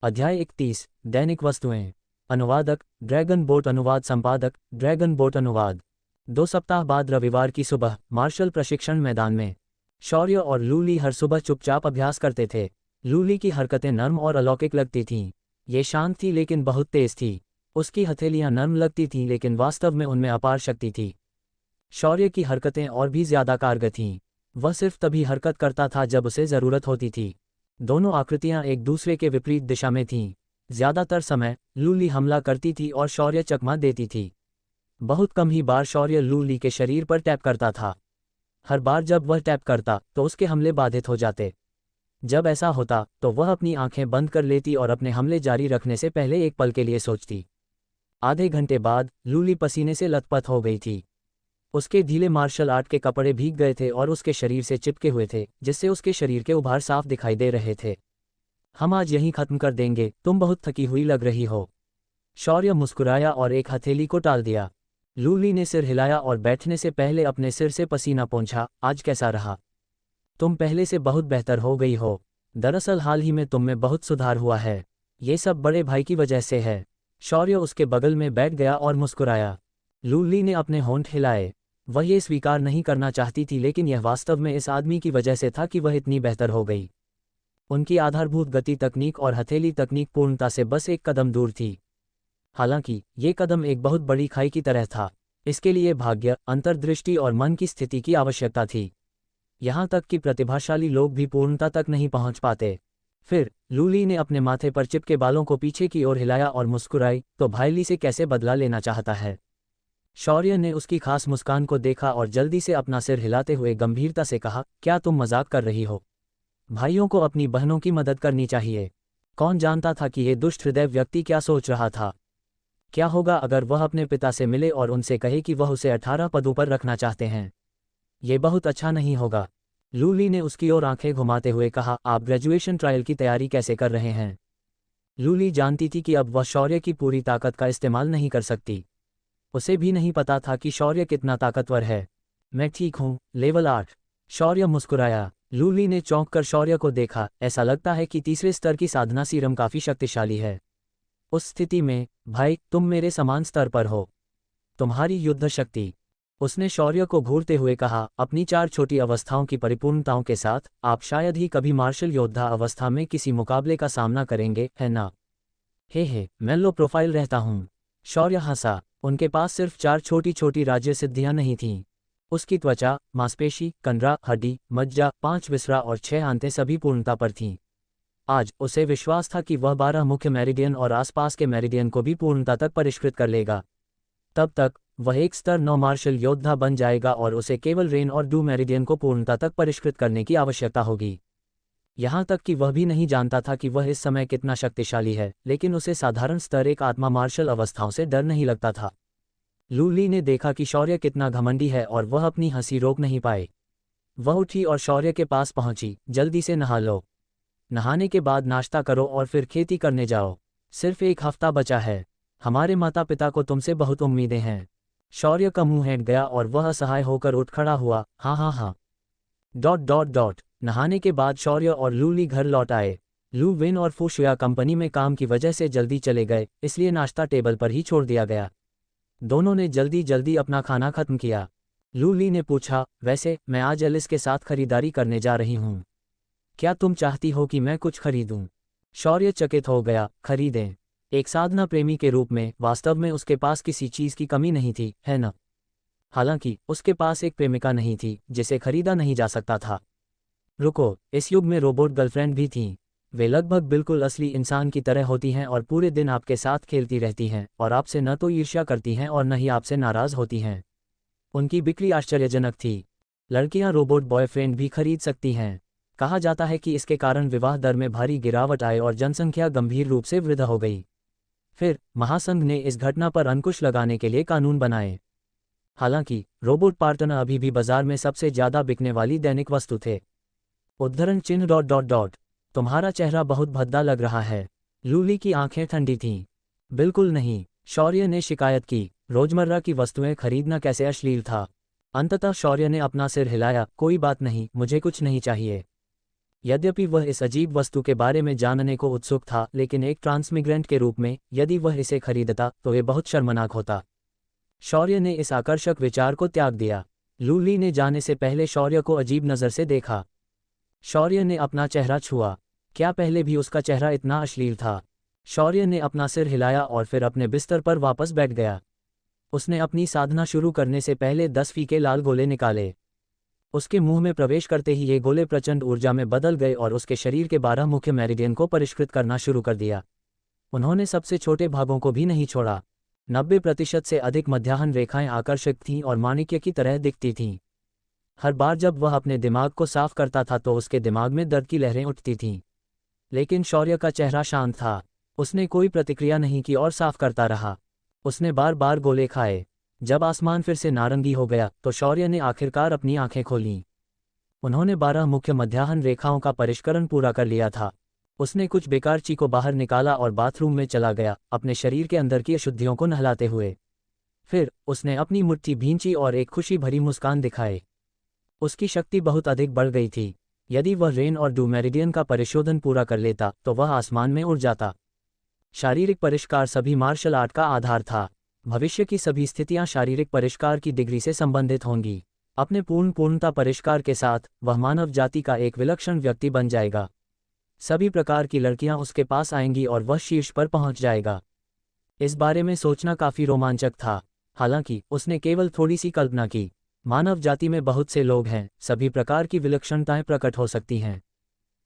अध्याय 31 दैनिक वस्तुएं। अनुवादक ड्रैगन बोट अनुवाद संपादक ड्रैगन बोट अनुवाद। 2 सप्ताह बाद रविवार की सुबह मार्शल प्रशिक्षण मैदान में शौर्य और लूली हर सुबह चुपचाप अभ्यास करते थे। लूली की हरकतें नर्म और अलौकिक लगती थीं। ये शांत थी लेकिन बहुत तेज थी। उसकी हथेलियां नर्म लगती थीं लेकिन वास्तव में उनमें अपार शक्ति थी। शौर्य की हरकतें और भी ज्यादा कारगर थीं। वह सिर्फ तभी हरकत करता था जब उसे जरूरत होती थी। दोनों आकृतियां एक दूसरे के विपरीत दिशा में थीं। ज्यादातर समय लूली हमला करती थी और शौर्य चकमा देती थी। बहुत कम ही बार शौर्य लूली के शरीर पर टैप करता था। हर बार जब वह टैप करता तो उसके हमले बाधित हो जाते। जब ऐसा होता तो वह अपनी आंखें बंद कर लेती और अपने हमले जारी रखने से पहले एक पल के लिए सोचती। आधे घंटे बाद लूली पसीने से लथपथ हो गई थी। उसके ढीले मार्शल आर्ट के कपड़े भीग गए थे और उसके शरीर से चिपके हुए थे, जिससे उसके शरीर के उभार साफ दिखाई दे रहे थे। हम आज यहीं खत्म कर देंगे, तुम बहुत थकी हुई लग रही हो। शौर्य मुस्कुराया और एक हथेली को टाल दिया। लूली ने सिर हिलाया और बैठने से पहले अपने सिर से पसीना पोंछा। आज कैसा रहा? तुम पहले से बहुत बेहतर हो गई हो। दरअसल हाल ही में तुम में बहुत सुधार हुआ है। ये सब बड़े भाई की वजह से है। शौर्य उसके बगल में बैठ गया और मुस्कुराया। लूली ने अपने होंठ हिलाए। वह ये स्वीकार नहीं करना चाहती थी लेकिन यह वास्तव में इस आदमी की वजह से था कि वह इतनी बेहतर हो गई। उनकी आधारभूत गति तकनीक और हथेली तकनीक पूर्णता से बस एक कदम दूर थी। हालांकि ये कदम एक बहुत बड़ी खाई की तरह था। इसके लिए भाग्य, अंतर्दृष्टि और मन की स्थिति की आवश्यकता थी। यहाँ तक कि प्रतिभाशाली लोग भी पूर्णता तक नहीं पहुँच पाते। फिर लूली ने अपने माथे पर चिपके बालों को पीछे की ओर हिलाया और मुस्कुराई। तो भाईली से कैसे बदला लेना चाहता है? शौर्य ने उसकी खास मुस्कान को देखा और जल्दी से अपना सिर हिलाते हुए गंभीरता से कहा, क्या तुम मजाक कर रही हो? भाइयों को अपनी बहनों की मदद करनी चाहिए। कौन जानता था कि ये दुष्ट हृदय व्यक्ति क्या सोच रहा था? क्या होगा अगर वह अपने पिता से मिले और उनसे कहे कि वह उसे 18 पदों पर रखना चाहते हैं? ये बहुत अच्छा नहीं होगा। लूली ने उसकी ओर आंखें घुमाते हुए कहा, आप ग्रेजुएशन ट्रायल की तैयारी कैसे कर रहे हैं? लूली जानती थी कि अब वह शौर्य की पूरी ताकत का इस्तेमाल नहीं कर सकती। उसे भी नहीं पता था कि शौर्य कितना ताकतवर है। मैं ठीक हूँ, लेवल 8। शौर्य मुस्कुराया। लूली ने चौंक कर शौर्य को देखा। ऐसा लगता है कि तीसरे स्तर की साधना सीरम काफी शक्तिशाली है। उस स्थिति में भाई, तुम मेरे समान स्तर पर हो। तुम्हारी युद्ध शक्ति। उसने शौर्य को घूरते हुए कहा, अपनी 4 छोटी अवस्थाओं की परिपूर्णताओं के साथ आप शायद ही कभी मार्शल योद्धा अवस्था में किसी मुकाबले का सामना करेंगे, है ना? हे, मैं लो प्रोफाइल रहता हूँ। शौर्य हंसा। उनके पास सिर्फ 4 छोटी छोटी राज्य सिद्धियां नहीं थीं। उसकी त्वचा, मांसपेशी, कंडरा, हड्डी, मज्जा, 5 विसरा और 6 आंतें सभी पूर्णता पर थीं। आज उसे विश्वास था कि वह 12 मुख्य मेरिडियन और आसपास के मेरिडियन को भी पूर्णता तक परिष्कृत कर लेगा। तब तक वह एक स्तर 9 मार्शल योद्धा बन जाएगा और उसे केवल रेन और डू मेरिडियन को पूर्णता तक परिष्कृत करने की आवश्यकता होगी। यहाँ तक कि वह भी नहीं जानता था कि वह इस समय कितना शक्तिशाली है, लेकिन उसे साधारण स्तर 1 आत्मा मार्शल अवस्थाओं से डर नहीं लगता था। लूली ने देखा कि शौर्य कितना घमंडी है और वह अपनी हंसी रोक नहीं पाए। वह उठी और शौर्य के पास पहुंची। जल्दी से नहा लो। नहाने के बाद नाश्ता करो और फिर खेती करने जाओ। सिर्फ 1 हफ्ता बचा है। हमारे माता पिता को तुमसे बहुत उम्मीदें हैं। शौर्य का मुंह हेंट गया और वह असहाय होकर उठ खड़ा हुआ। हाँ। नहाने के बाद शौर्य और लूली घर लौट आए। लू विन और फुशुया कंपनी में काम की वजह से जल्दी चले गए, इसलिए नाश्ता टेबल पर ही छोड़ दिया गया। दोनों ने जल्दी जल्दी अपना खाना खत्म किया। लूली ने पूछा, वैसे मैं आज एलिस के साथ खरीदारी करने जा रही हूँ। क्या तुम चाहती हो कि मैं कुछ खरीदूं? शौर्य चकित हो गया। खरीदें? एक साधना प्रेमी के रूप में वास्तव में उसके पास किसी चीज की कमी नहीं थी, है न? हालांकि उसके पास एक प्रेमिका नहीं थी जिसे खरीदा नहीं जा सकता था। रुको, इस युग में रोबोट गर्लफ्रेंड भी थीं। वे लगभग बिल्कुल असली इंसान की तरह होती हैं और पूरे दिन आपके साथ खेलती रहती हैं और आपसे न तो ईर्ष्या करती हैं और न ही आपसे नाराज होती हैं। उनकी बिक्री आश्चर्यजनक थी। लड़कियां रोबोट बॉयफ्रेंड भी खरीद सकती हैं। कहा जाता है कि इसके कारण विवाह दर में भारी गिरावट आए और जनसंख्या गंभीर रूप से वृद्धि हो गई। फिर महासंघ ने इस घटना पर अंकुश लगाने के लिए कानून बनाए। हालांकि रोबोट पार्टनर अभी भी बाजार में सबसे ज्यादा बिकने वाली दैनिक वस्तु थे। उद्धरण चिन्ह। तुम्हारा चेहरा बहुत भद्दा लग रहा है। लूली की आंखें ठंडी थीं। बिल्कुल नहीं, शौर्य ने शिकायत की। रोजमर्रा की वस्तुएं खरीदना कैसे अश्लील था। अंततः शौर्य ने अपना सिर हिलाया। कोई बात नहीं, मुझे कुछ नहीं चाहिए। यद्यपि वह इस अजीब वस्तु के बारे में जानने को उत्सुक था, लेकिन एक ट्रांसमिग्रेंट के रूप में यदि वह इसे खरीदता तो ये बहुत शर्मनाक होता। शौर्य ने इस आकर्षक विचार को त्याग दिया। लूली ने जाने से पहले शौर्य को अजीब नज़र से देखा। शौर्य ने अपना चेहरा छुआ। क्या पहले भी उसका चेहरा इतना अश्लील था? शौर्य ने अपना सिर हिलाया और फिर अपने बिस्तर पर वापस बैठ गया। उसने अपनी साधना शुरू करने से पहले 10 फीके लाल गोले निकाले। उसके मुंह में प्रवेश करते ही ये गोले प्रचंड ऊर्जा में बदल गए और उसके शरीर के 12 मुख्य मेरिडियन को परिष्कृत करना शुरू कर दिया। उन्होंने सबसे छोटे भागों को भी नहीं छोड़ा। 90% से अधिक मध्याह्न रेखाएं आकर्षक थीं और माणिक्य की तरह दिखती थीं। हर बार जब वह अपने दिमाग को साफ करता था तो उसके दिमाग में दर्द की लहरें उठती थीं। लेकिन शौर्य का चेहरा शांत था। उसने कोई प्रतिक्रिया नहीं की और साफ करता रहा। उसने बार बार गोले खाए। जब आसमान फिर से नारंगी हो गया तो शौर्य ने आखिरकार अपनी आंखें खोलीं। उन्होंने 12 मुख्य मध्याह्न रेखाओं का परिष्करण पूरा कर लिया था। उसने कुछ बेकार ची को बाहर निकाला और बाथरूम में चला गया, अपने शरीर के अंदर की अशुद्धियों को नहलाते हुए। फिर उसने अपनी मुट्ठी भींची और एक खुशी भरी मुस्कान दिखाए। उसकी शक्ति बहुत अधिक बढ़ गई थी। यदि वह रेन और डू मेरिडियन का परिशोधन पूरा कर लेता तो वह आसमान में उड़ जाता। शारीरिक परिष्कार सभी मार्शल आर्ट का आधार था। भविष्य की सभी स्थितियां शारीरिक परिष्कार की डिग्री से संबंधित होंगी। अपने पूर्णता परिष्कार के साथ वह मानव जाति का एक विलक्षण व्यक्ति बन जाएगा। सभी प्रकार की लड़कियां उसके पास आएंगी और वह शीर्ष पर पहुंच जाएगा। इस बारे में सोचना काफी रोमांचक था। हालांकि उसने केवल थोड़ी सी कल्पना की। मानव जाति में बहुत से लोग हैं, सभी प्रकार की विलक्षणताएं प्रकट हो सकती हैं।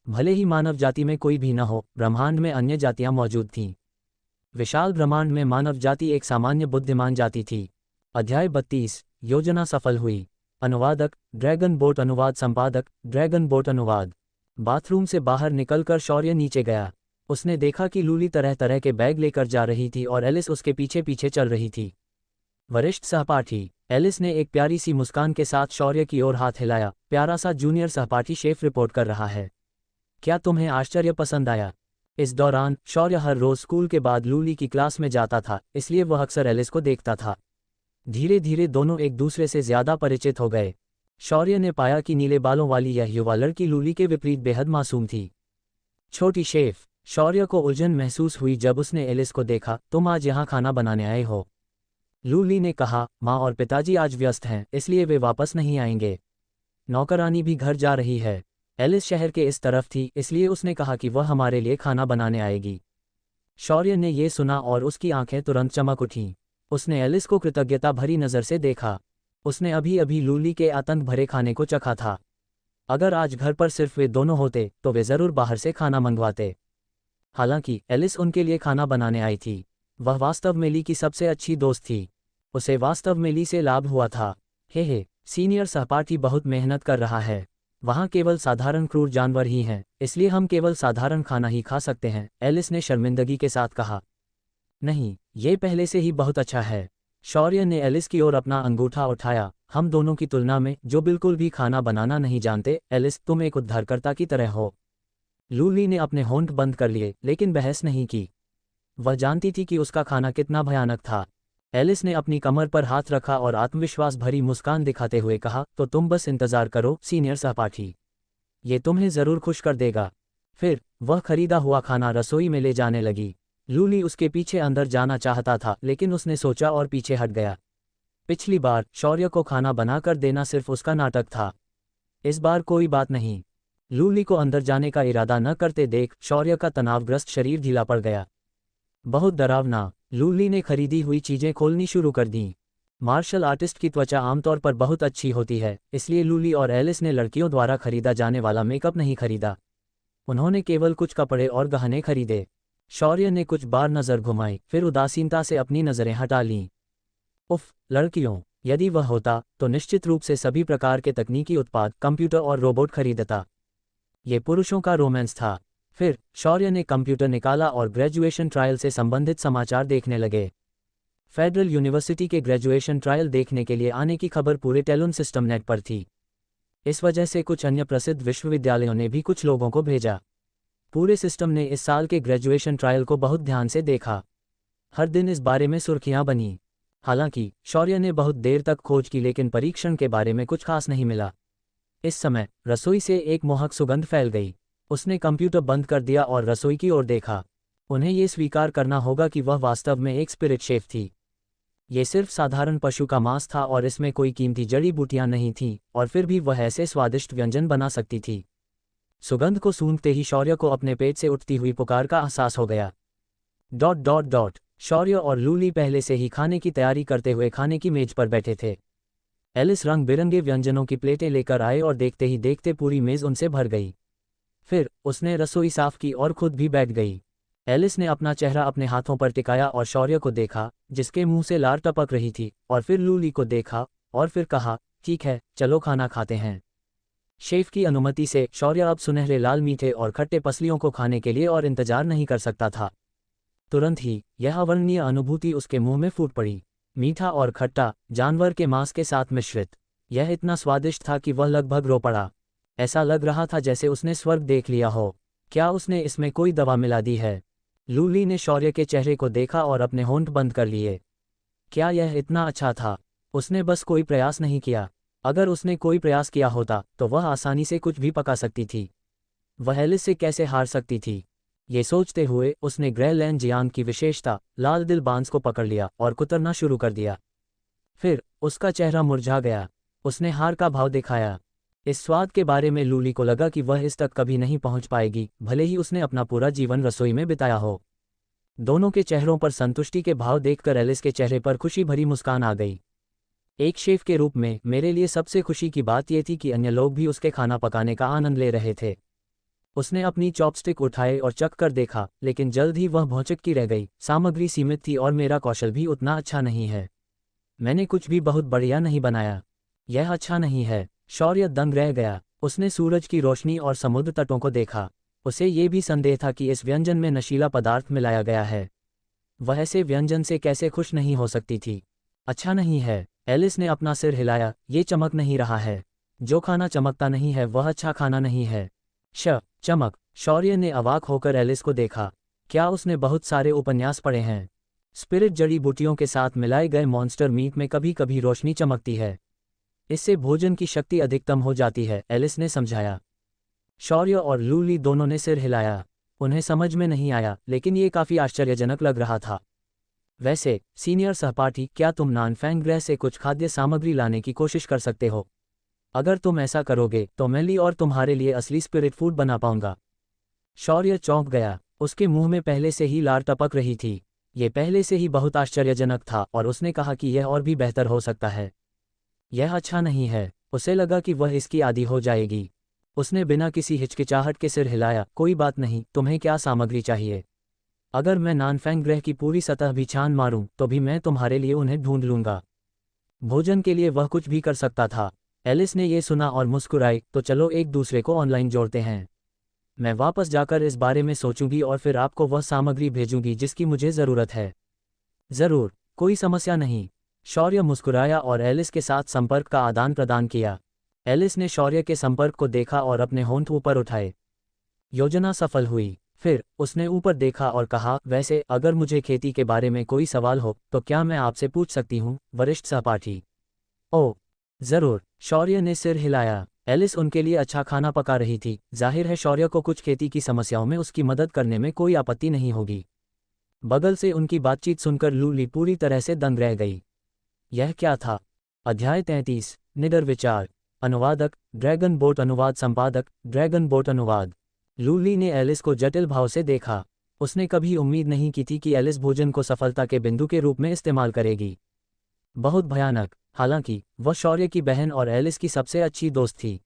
भले ही मानव जाति में कोई भी न हो, ब्रह्मांड में अन्य जातियां मौजूद थीं। विशाल ब्रह्मांड में मानव जाति एक सामान्य बुद्धिमान जाति थी। अध्याय 32। योजना सफल हुई। अनुवादक ड्रैगन बोट अनुवाद संपादक ड्रैगन बोट अनुवाद। बाथरूम से बाहर निकलकर शौर्य नीचे गया। उसने देखा कि लूली तरह तरह के बैग लेकर जा रही थी और एलिस उसके पीछे पीछे चल रही थी। वरिष्ठ सहपाठी। एलिस ने एक प्यारी सी मुस्कान के साथ शौर्य की ओर हाथ हिलाया। प्यारा सा जूनियर सहपाठी शेफ रिपोर्ट कर रहा है। क्या तुम्हें आश्चर्य पसंद आया? इस दौरान शौर्य हर रोज स्कूल के बाद लूली की क्लास में जाता था, इसलिए वह अक्सर एलिस को देखता था। धीरे धीरे दोनों एक दूसरे से ज्यादा परिचित हो गए। शौर्य ने पाया कि नीले बालों वाली यह युवा लड़की लूली के विपरीत बेहद मासूम थी। छोटी शेफ। शौर्य को उलझन महसूस हुई जब उसने एलिस को देखा। तुम आज यहाँ खाना बनाने आए हो? लूली ने कहा, माँ और पिताजी आज व्यस्त हैं, इसलिए वे वापस नहीं आएंगे। नौकरानी भी घर जा रही है। एलिस शहर के इस तरफ थी, इसलिए उसने कहा कि वह हमारे लिए खाना बनाने आएगी। शौर्य ने यह सुना और उसकी आंखें तुरंत चमक उठीं। उसने एलिस को कृतज्ञता भरी नज़र से देखा। उसने अभी अभी लूली के आतंक भरे खाने को चखा था। अगर आज घर पर सिर्फ वे दोनों होते तो वे जरूर बाहर से खाना मंगवाते। हालांकि एलिस उनके लिए खाना बनाने आई थी। वह वास्तव में ली की सबसे अच्छी दोस्त थी। उसे वास्तव में ली से लाभ हुआ था। हे, सीनियर सहपाठी बहुत मेहनत कर रहा है। वहाँ केवल साधारण क्रूर जानवर ही हैं, इसलिए हम केवल साधारण खाना ही खा सकते हैं, एलिस ने शर्मिंदगी के साथ कहा। नहीं, ये पहले से ही बहुत अच्छा है। शौर्य ने एलिस की ओर अपना अंगूठा उठाया। हम दोनों की तुलना में जो बिल्कुल भी खाना बनाना नहीं जानते, एलिस तुम एक उद्धारकर्ता की तरह हो। लूली ने अपने होंठ बंद कर लिए, लेकिन बहस नहीं की। वह जानती थी कि उसका खाना कितना भयानक था। एलिस ने अपनी कमर पर हाथ रखा और आत्मविश्वास भरी मुस्कान दिखाते हुए कहा, तो तुम बस इंतजार करो सीनियर सहपाठी, ये तुम्हें जरूर खुश कर देगा। फिर वह खरीदा हुआ खाना रसोई में ले जाने लगी। लूली उसके पीछे अंदर जाना चाहता था, लेकिन उसने सोचा और पीछे हट गया। पिछली बार शौर्य को खाना बनाकर देना सिर्फ उसका नाटक था। इस बार कोई बात नहीं। लूली को अंदर जाने का इरादा न करते देख शौर्य का तनावग्रस्त शरीर ढीला पड़ गया। बहुत डरावना। लूली ने खरीदी हुई चीजें खोलनी शुरू कर दीं। मार्शल आर्टिस्ट की त्वचा आमतौर पर बहुत अच्छी होती है, इसलिए लूली और एलिस ने लड़कियों द्वारा खरीदा जाने वाला मेकअप नहीं खरीदा। उन्होंने केवल कुछ कपड़े और गहने खरीदे। शौर्य ने कुछ बार नज़र घुमाई, फिर उदासीनता से अपनी नज़रें हटा लीं। उफ, लड़कियों। यदि वह होता तो निश्चित रूप से सभी प्रकार के तकनीकी उत्पाद, कंप्यूटर और रोबोट खरीदता। ये पुरुषों का रोमांस था। फिर शौर्य ने कंप्यूटर निकाला और ग्रेजुएशन ट्रायल से संबंधित समाचार देखने लगे। फेडरल यूनिवर्सिटी के ग्रेजुएशन ट्रायल देखने के लिए आने की खबर पूरे टेलुन सिस्टम नेट पर थी। इस वजह से कुछ अन्य प्रसिद्ध विश्वविद्यालयों ने भी कुछ लोगों को भेजा। पूरे सिस्टम ने इस साल के ग्रेजुएशन ट्रायल को बहुत ध्यान से देखा। हर दिन इस बारे में सुर्खियां बनी। हालांकि शौर्य ने बहुत देर तक खोज की, लेकिन परीक्षण के बारे में कुछ खास नहीं मिला। इस समय रसोई से एक मोहक सुगंध फैल गई। उसने कंप्यूटर बंद कर दिया और रसोई की ओर देखा। उन्हें ये स्वीकार करना होगा कि वह वास्तव में एक स्पिरिट शेफ थी। ये सिर्फ साधारण पशु का मांस था और इसमें कोई कीमती जड़ी बूटियां नहीं थीं, और फिर भी वह ऐसे स्वादिष्ट व्यंजन बना सकती थी। सुगंध को सूंघते ही शौर्य को अपने पेट से उठती हुई पुकार का एहसास हो गया। शौर्य और लूली पहले से ही खाने की तैयारी करते हुए खाने की मेज पर बैठे थे। एलिस रंग बिरंगे व्यंजनों की प्लेटें लेकर आए और देखते ही देखते पूरी मेज उनसे भर गई। फिर उसने रसोई साफ की और खुद भी बैठ गई। एलिस ने अपना चेहरा अपने हाथों पर टिकाया और शौर्य को देखा, जिसके मुंह से लार टपक रही थी, और फिर लूली को देखा और फिर कहा, ठीक है, चलो खाना खाते हैं। शेफ की अनुमति से शौर्य अब सुनहरे लाल मीठे और खट्टे पसलियों को खाने के लिए और इंतजार नहीं कर सकता था। तुरंत ही यह अवर्णनीय अनुभूति उसके मुंह में फूट पड़ी। मीठा और खट्टा, जानवर के मांस के साथ मिश्रित। यह इतना स्वादिष्ट था कि वह लगभग रो पड़ा। ऐसा लग रहा था जैसे उसने स्वर्ग देख लिया हो। क्या उसने इसमें कोई दवा मिला दी है? लूली ने शौर्य के चेहरे को देखा और अपने होंठ बंद कर लिए। क्या यह इतना अच्छा था? उसने बस कोई प्रयास नहीं किया। अगर उसने कोई प्रयास किया होता तो वह आसानी से कुछ भी पका सकती थी। वह एलिस से कैसे हार सकती थी? ये सोचते हुए उसने ग्रेलैंड जियांग की विशेषता लाल दिल बांस को पकड़ लिया और कुतरना शुरू कर दिया। फिर उसका चेहरा मुरझा गया। उसने हार का भाव दिखाया। इस स्वाद के बारे में लूली को लगा कि वह इस तक कभी नहीं पहुंच पाएगी, भले ही उसने अपना पूरा जीवन रसोई में बिताया हो। दोनों के चेहरों पर संतुष्टि के भाव देखकर एलिस के चेहरे पर खुशी भरी मुस्कान आ गई। एक शेफ के रूप में मेरे लिए सबसे खुशी की बात यह थी कि अन्य लोग भी उसके खाना पकाने का आनंद ले रहे थे। उसने अपनी चॉपस्टिक उठाए और चख कर देखा, लेकिन जल्द ही वह भौचक्की रह गई। सामग्री सीमित थी और मेरा कौशल भी उतना अच्छा नहीं है। मैंने कुछ भी बहुत बढ़िया नहीं बनाया। यह अच्छा नहीं है। शौर्य दंग रह गया। उसने सूरज की रोशनी और समुद्र तटों को देखा। उसे ये भी संदेह था कि इस व्यंजन में नशीला पदार्थ मिलाया गया है। वह ऐसे व्यंजन से कैसे खुश नहीं हो सकती थी? अच्छा नहीं है। एलिस ने अपना सिर हिलाया। ये चमक नहीं रहा है। जो खाना चमकता नहीं है वह अच्छा खाना नहीं है। चमक। शौर्य ने अवाक होकर एलिस को देखा। क्या उसने बहुत सारे उपन्यास पढ़े हैं? स्पिरिट जड़ी बूटियों के साथ मिलाए गए मॉन्स्टर मीट में कभी कभी रोशनी चमकती है। इससे भोजन की शक्ति अधिकतम हो जाती है, एलिस ने समझाया। शौर्य और लूली दोनों ने सिर हिलाया। उन्हें समझ में नहीं आया, लेकिन ये काफी आश्चर्यजनक लग रहा था। वैसे सीनियर सहपाठी, क्या तुम नानफैंग ग्रह से कुछ खाद्य सामग्री लाने की कोशिश कर सकते हो? अगर तुम ऐसा करोगे तो मैं ली और तुम्हारे लिए असली स्पिरिट फूड बना पाऊंगा। शौर्य चौंक गया। उसके मुंह में पहले से ही लार टपक रही थी। ये पहले से ही बहुत आश्चर्यजनक था और उसने कहा कि यह और भी बेहतर हो सकता है। यह अच्छा नहीं है। उसे लगा कि वह इसकी आदी हो जाएगी। उसने बिना किसी हिचकिचाहट के सिर हिलाया। कोई बात नहीं, तुम्हें क्या सामग्री चाहिए? अगर मैं नानफैंग ग्रह की पूरी सतह भी छान मारूं तो भी मैं तुम्हारे लिए उन्हें ढूंढ लूंगा। भोजन के लिए वह कुछ भी कर सकता था। एलिस ने यह सुना और मुस्कुराई। तो चलो एक दूसरे को ऑनलाइन जोड़ते हैं। मैं वापस जाकर इस बारे में सोचूंगी और फिर आपको वह सामग्री भेजूंगी जिसकी मुझे ज़रूरत है। ज़रूर, कोई समस्या नहीं। शौर्य मुस्कुराया और एलिस के साथ संपर्क का आदान प्रदान किया। एलिस ने शौर्य के संपर्क को देखा और अपने होंठ ऊपर उठाए। योजना सफल हुई। फिर उसने ऊपर देखा और कहा, वैसे अगर मुझे खेती के बारे में कोई सवाल हो तो क्या मैं आपसे पूछ सकती हूँ, वरिष्ठ सहपाठी? ओह ज़रूर। शौर्य ने सिर हिलाया। एलिस उनके लिए अच्छा खाना पका रही थी। जाहिर है शौर्य को कुछ खेती की समस्याओं में उसकी मदद करने में कोई आपत्ति नहीं होगी। बगल से उनकी बातचीत सुनकर लूली पूरी तरह से दंग रह गई। यह क्या था? अध्याय 33। निडर विचार। अनुवादक ड्रैगन बोट अनुवाद संपादक ड्रैगन बोट अनुवाद। लूली ने एलिस को जटिल भाव से देखा। उसने कभी उम्मीद नहीं की थी कि एलिस भोजन को सफलता के बिंदु के रूप में इस्तेमाल करेगी। बहुत भयानक। हालांकि वह शौर्य की बहन और एलिस की सबसे अच्छी दोस्त थी।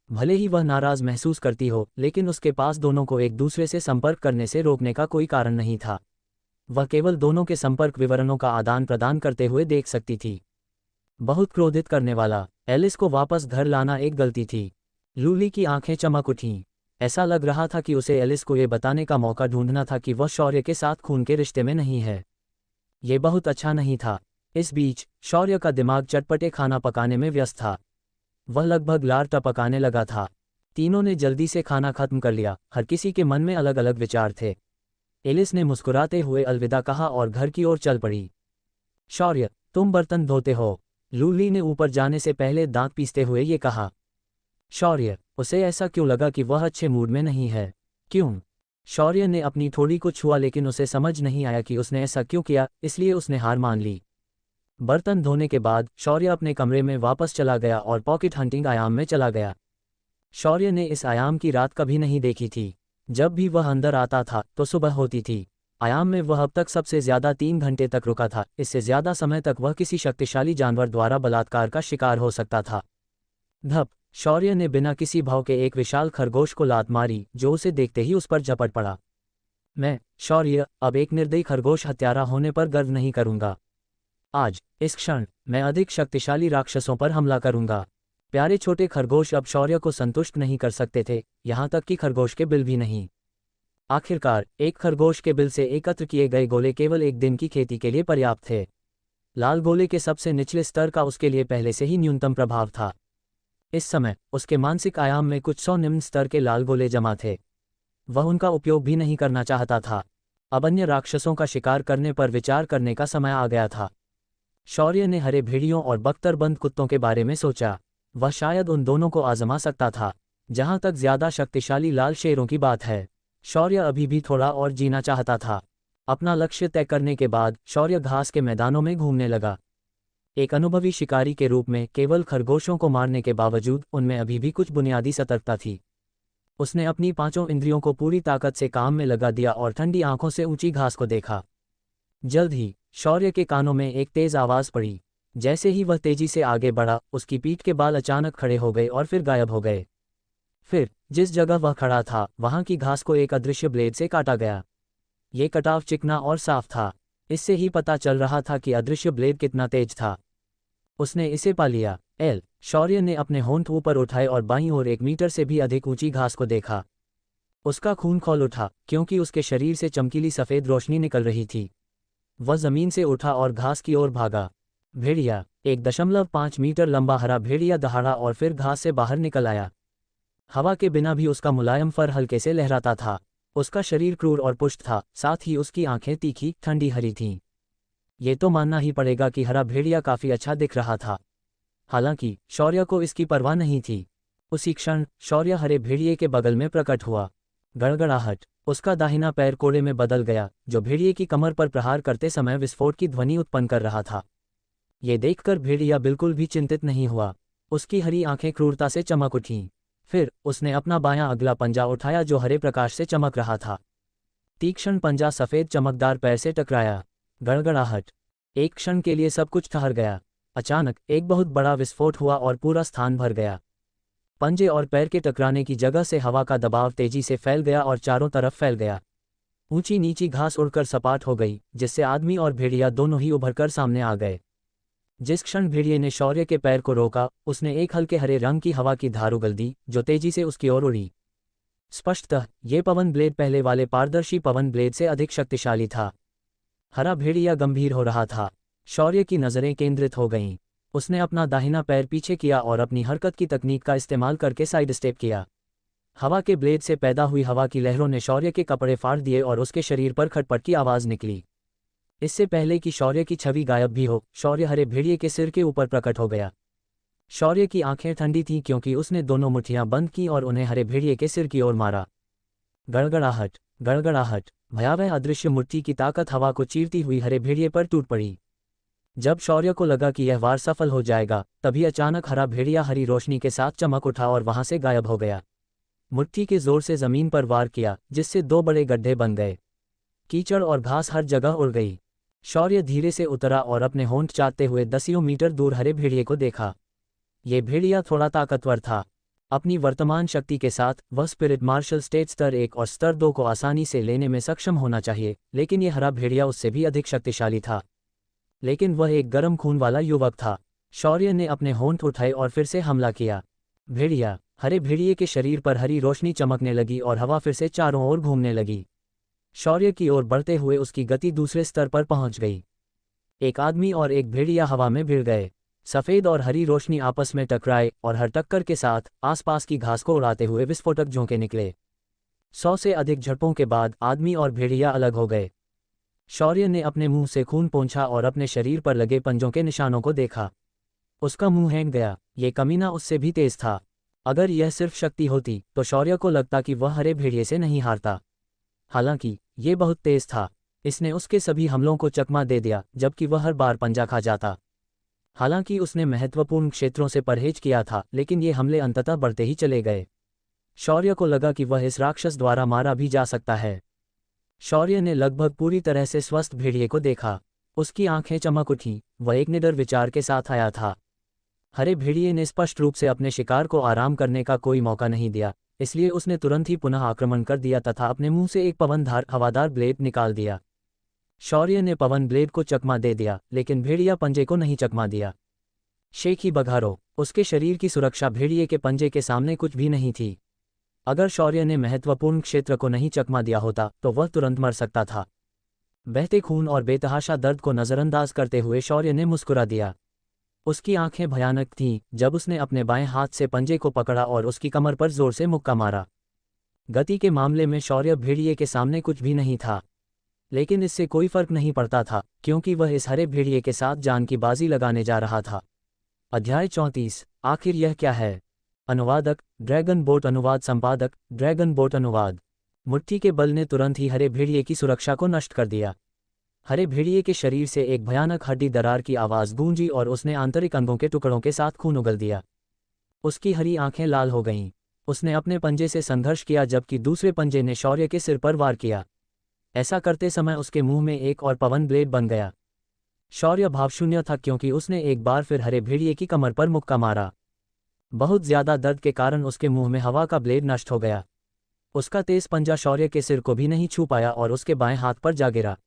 भले ही वह नाराज महसूस करती हो, लेकिन उसके पास दोनों को एक दूसरे से संपर्क करने से रोकने का कोई कारण नहीं था। वह केवल दोनों के संपर्क विवरणों का आदान प्रदान करते हुए देख सकती थी। बहुत क्रोधित करने वाला। एलिस को वापस घर लाना एक गलती थी। लूली की आंखें चमक उठीं। ऐसा लग रहा था कि उसे एलिस को यह बताने का मौका ढूंढना था कि वह शौर्य के साथ खून के रिश्ते में नहीं है। ये बहुत अच्छा नहीं था। इस बीच शौर्य का दिमाग चटपटे खाना पकाने में व्यस्त था। वह लगभग लार टपकाने लगा था। तीनों ने जल्दी से खाना खत्म कर लिया। हर किसी के मन में अलग अलग विचार थे। एलिस ने मुस्कुराते हुए अलविदा कहा और घर की ओर चल पड़ी। शौर्य, तुम बर्तन धोते हो? लूली ने ऊपर जाने से पहले दांत पीसते हुए ये कहा। शौर्य, उसे ऐसा क्यों लगा कि वह अच्छे मूड में नहीं है? क्यों? शौर्य ने अपनी थोड़ी को छुआ लेकिन उसे समझ नहीं आया कि उसने ऐसा क्यों किया, इसलिए उसने हार मान ली। बर्तन धोने के बाद शौर्य अपने कमरे में वापस चला गया और पॉकेट हंटिंग आयाम में चला गया। शौर्य ने इस आयाम की रात कभी नहीं देखी थी। जब भी वह अंदर आता था तो सुबह होती थी। आयाम में वह अब तक सबसे ज्यादा 3 घंटे तक रुका था। इससे ज्यादा समय तक वह किसी शक्तिशाली जानवर द्वारा बलात्कार का शिकार हो सकता था। धप! शौर्य ने बिना किसी भाव के एक विशाल खरगोश को लात मारी, जो उसे देखते ही उस पर झपट पड़ा। मैं, शौर्य, अब एक निर्दयी खरगोश हत्यारा होने पर गर्व नहीं करूंगा। आज, इस क्षण, मैं अधिक शक्तिशाली राक्षसों पर हमला करूंगा। प्यारे छोटे खरगोश अब शौर्य को संतुष्ट नहीं कर सकते थे, यहाँ तक कि खरगोश के बिल भी नहीं। आखिरकार, एक खरगोश के बिल से एकत्र किए गए गोले केवल एक दिन की खेती के लिए पर्याप्त थे। लाल गोले के सबसे निचले स्तर का उसके लिए पहले से ही न्यूनतम प्रभाव था। इस समय, उसके मानसिक आयाम में कुछ 100 निम्न स्तर के लाल गोले जमा थे। वह उनका उपयोग भी नहीं करना चाहता था। अब अन्य राक्षसों का शिकार करने पर विचार करने का समय आ गया था। शौर्य ने हरे भेड़ियों और बख्तरबंद कुत्तों के बारे में सोचा। वह शायद उन दोनों को आजमा सकता था। जहां तक ज्यादा शक्तिशाली लाल शेरों की बात है, शौर्य अभी भी थोड़ा और जीना चाहता था। अपना लक्ष्य तय करने के बाद शौर्य घास के मैदानों में घूमने लगा। एक अनुभवी शिकारी के रूप में केवल खरगोशों को मारने के बावजूद उनमें अभी भी कुछ बुनियादी सतर्कता थी। उसने अपनी 5 इंद्रियों को पूरी ताकत से काम में लगा दिया और ठंडी आंखों से ऊंची घास को देखा। जल्द ही शौर्य के कानों में एक तेज आवाज पड़ी। जैसे ही वह तेजी से आगे बढ़ा, उसकी पीठ के बाल अचानक खड़े हो गए और फिर गायब हो गए। फिर जिस जगह वह खड़ा था, वहां की घास को एक अदृश्य ब्लेड से काटा गया। ये कटाव चिकना और साफ था। इससे ही पता चल रहा था कि अदृश्य ब्लेड कितना तेज था। उसने इसे पा लिया। शौर्य ने अपने होंठ ऊपर उठाए और बाईं ओर 1 मीटर से भी अधिक ऊंची घास को देखा। उसका खून खौल उठा, क्योंकि उसके शरीर से चमकीली सफेद रोशनी निकल रही थी। वह जमीन से उठा और घास की ओर भागा। भेड़िया, 1.5 मीटर लंबा हरा भेड़िया दहाड़ा और फिर घास से बाहर निकल आया। हवा के बिना भी उसका मुलायम फर हल्के से लहराता था। उसका शरीर क्रूर और पुष्ट था, साथ ही उसकी आंखें तीखी, ठंडी हरी थीं। ये तो मानना ही पड़ेगा कि हरा भेड़िया काफी अच्छा दिख रहा था। हालांकि शौर्य को इसकी परवाह नहीं थी। उसी क्षण शौर्य हरे भेड़िए के बगल में प्रकट हुआ। गड़गड़ाहट! उसका दाहिना पैर कोड़े में बदल गया, जो भेड़िए की कमर पर प्रहार करते समय विस्फोट की ध्वनि उत्पन्न कर रहा था। ये देखकर भेड़िया बिल्कुल भी चिंतित नहीं हुआ। उसकी हरी आंखें क्रूरता से चमक उठीं। फिर उसने अपना बायां अगला पंजा उठाया, जो हरे प्रकाश से चमक रहा था। तीक्ष्ण पंजा सफेद चमकदार पैर से टकराया। गड़गड़ाहट! एक क्षण के लिए सब कुछ ठहर गया। अचानक एक बहुत बड़ा विस्फोट हुआ और पूरा स्थान भर गया। पंजे और पैर के टकराने की जगह से हवा का दबाव तेजी से फैल गया और चारों तरफ फैल गया। ऊंची नीची घास उड़कर सपाट हो गई, जिससे आदमी और भेड़िया दोनों ही उभरकर सामने आ गए। जिस क्षण भेड़िए ने शौर्य के पैर को रोका, उसने एक हल्के हरे रंग की हवा की धार उगल दी, जो तेजी से उसकी ओर उड़ी। स्पष्टतः ये पवन ब्लेड पहले वाले पारदर्शी पवन ब्लेड से अधिक शक्तिशाली था। हरा भेड़िया गंभीर हो रहा था। शौर्य की नज़रें केंद्रित हो गईं। उसने अपना दाहिना पैर पीछे किया और अपनी हरकत की तकनीक का इस्तेमाल करके साइड स्टेप किया। हवा के ब्लेड से पैदा हुई हवा की लहरों ने शौर्य के कपड़े फाड़ दिए और उसके शरीर पर खटपट की आवाज़ निकली। इससे पहले कि शौर्य की छवि गायब भी हो, शौर्य हरे भेड़िए के सिर के ऊपर प्रकट हो गया। शौर्य की आंखें ठंडी थीं, क्योंकि उसने दोनों मुट्ठियां बंद की और उन्हें हरे भेड़िए के सिर की ओर मारा। गड़गड़ाहट! गड़गड़ाहट! भयावह अदृश्य मुट्ठी की ताकत हवा को चीरती हुई हरे भेड़िए पर टूट पड़ी। जब शौर्य को लगा कि यह वार सफल हो जाएगा, तभी अचानक हरा भेड़िया हरी रोशनी के साथ चमक उठा और वहां से गायब हो गया। मुट्ठी के जोर से जमीन पर वार किया, जिससे 2 बड़े गड्ढे बन गए। कीचड़ और घास हर जगह उड़ गई। शौर्य धीरे से उतरा और अपने होंठ चाटते हुए 10 मीटर दूर हरे भेड़िए को देखा। ये भेड़िया थोड़ा ताकतवर था। अपनी वर्तमान शक्ति के साथ वह स्पिरिट मार्शल स्टेट स्तर 1 और स्तर 2 को आसानी से लेने में सक्षम होना चाहिए, लेकिन यह हरा भेड़िया उससे भी अधिक शक्तिशाली था। लेकिन वह एक गर्म खून वाला युवक था। शौर्य ने अपने होंठ उठाए और फिर से हमला किया। भेड़िया! हरे भेड़िए के शरीर पर हरी रोशनी चमकने लगी और हवा फिर से चारों ओर घूमने लगी। शौर्य की ओर बढ़ते हुए उसकी गति दूसरे स्तर पर पहुंच गई। एक आदमी और एक भेड़िया हवा में भिड़ गए। सफ़ेद और हरी रोशनी आपस में टकराए और हर टक्कर के साथ आसपास की घास को उड़ाते हुए विस्फोटक झोंके निकले। 100 से अधिक झड़पों के बाद आदमी और भेड़िया अलग हो गए। शौर्य ने अपने मुंह से खून पोंछा और अपने शरीर पर लगे पंजों के निशानों को देखा। उसका मुंह हैंग गया। ये कमीना उससे भी तेज था। अगर यह सिर्फ शक्ति होती तो शौर्य को लगता कि वह हरे भेड़िए से नहीं हारता। हालांकि ये बहुत तेज था, इसने उसके सभी हमलों को चकमा दे दिया जबकि वह हर बार पंजा खा जाता। हालांकि उसने महत्वपूर्ण क्षेत्रों से परहेज किया था, लेकिन ये हमले अंततः बढ़ते ही चले गए। शौर्य को लगा कि वह इस राक्षस द्वारा मारा भी जा सकता है। शौर्य ने लगभग पूरी तरह से स्वस्थ भेड़िए को देखा। उसकी आंखें चमक उठीं, वह एक निडर विचार के साथ आया था। हरे भेड़िए ने स्पष्ट रूप से अपने शिकार को आराम करने का कोई मौका नहीं दिया, इसलिए उसने तुरंत ही पुनः आक्रमण कर दिया तथा अपने मुंह से एक हवादार ब्लेड निकाल दिया। शौर्य ने पवन ब्लेड को चकमा दे दिया, लेकिन भेड़िया पंजे को नहीं चकमा दिया। शेखी बघारो, उसके शरीर की सुरक्षा भेड़िए के पंजे के सामने कुछ भी नहीं थी। अगर शौर्य ने महत्वपूर्ण क्षेत्र को नहीं चकमा दिया होता तो वह तुरंत मर सकता था। बहते खून और बेतहाशा दर्द को नजरअंदाज करते हुए शौर्य ने मुस्कुरा दिया। उसकी आंखें भयानक थीं जब उसने अपने बाएं हाथ से पंजे को पकड़ा और उसकी कमर पर जोर से मुक्का मारा। गति के मामले में शौर्य भेड़िए के सामने कुछ भी नहीं था, लेकिन इससे कोई फर्क नहीं पड़ता था क्योंकि वह इस हरे भेड़िए के साथ जान की बाजी लगाने जा रहा था। अध्याय 34। आखिर यह क्या है? अनुवादक ड्रैगन बोट अनुवाद संपादक ड्रैगन बोट अनुवाद। मुट्ठी के बल ने तुरंत ही हरे भेड़िए की सुरक्षा को नष्ट कर दिया। हरे भेड़िए के शरीर से एक भयानक हड्डी दरार की आवाज़ गूंजी और उसने आंतरिक अंगों के टुकड़ों के साथ खून उगल दिया। उसकी हरी आंखें लाल हो गईं। उसने अपने पंजे से संघर्ष किया जबकि दूसरे पंजे ने शौर्य के सिर पर वार किया। ऐसा करते समय उसके मुंह में एक और पवन ब्लेड बन गया। शौर्य भावशून्य था क्योंकि उसने एक बार फिर हरे भेड़िए की कमर पर मुक्का मारा। बहुत ज्यादा दर्द के कारण उसके मुंह में हवा का ब्लेड नष्ट हो गया। उसका तेज पंजा शौर्य के सिर को भी नहीं छू पाया और उसके बाएं हाथ पर जा गिरा।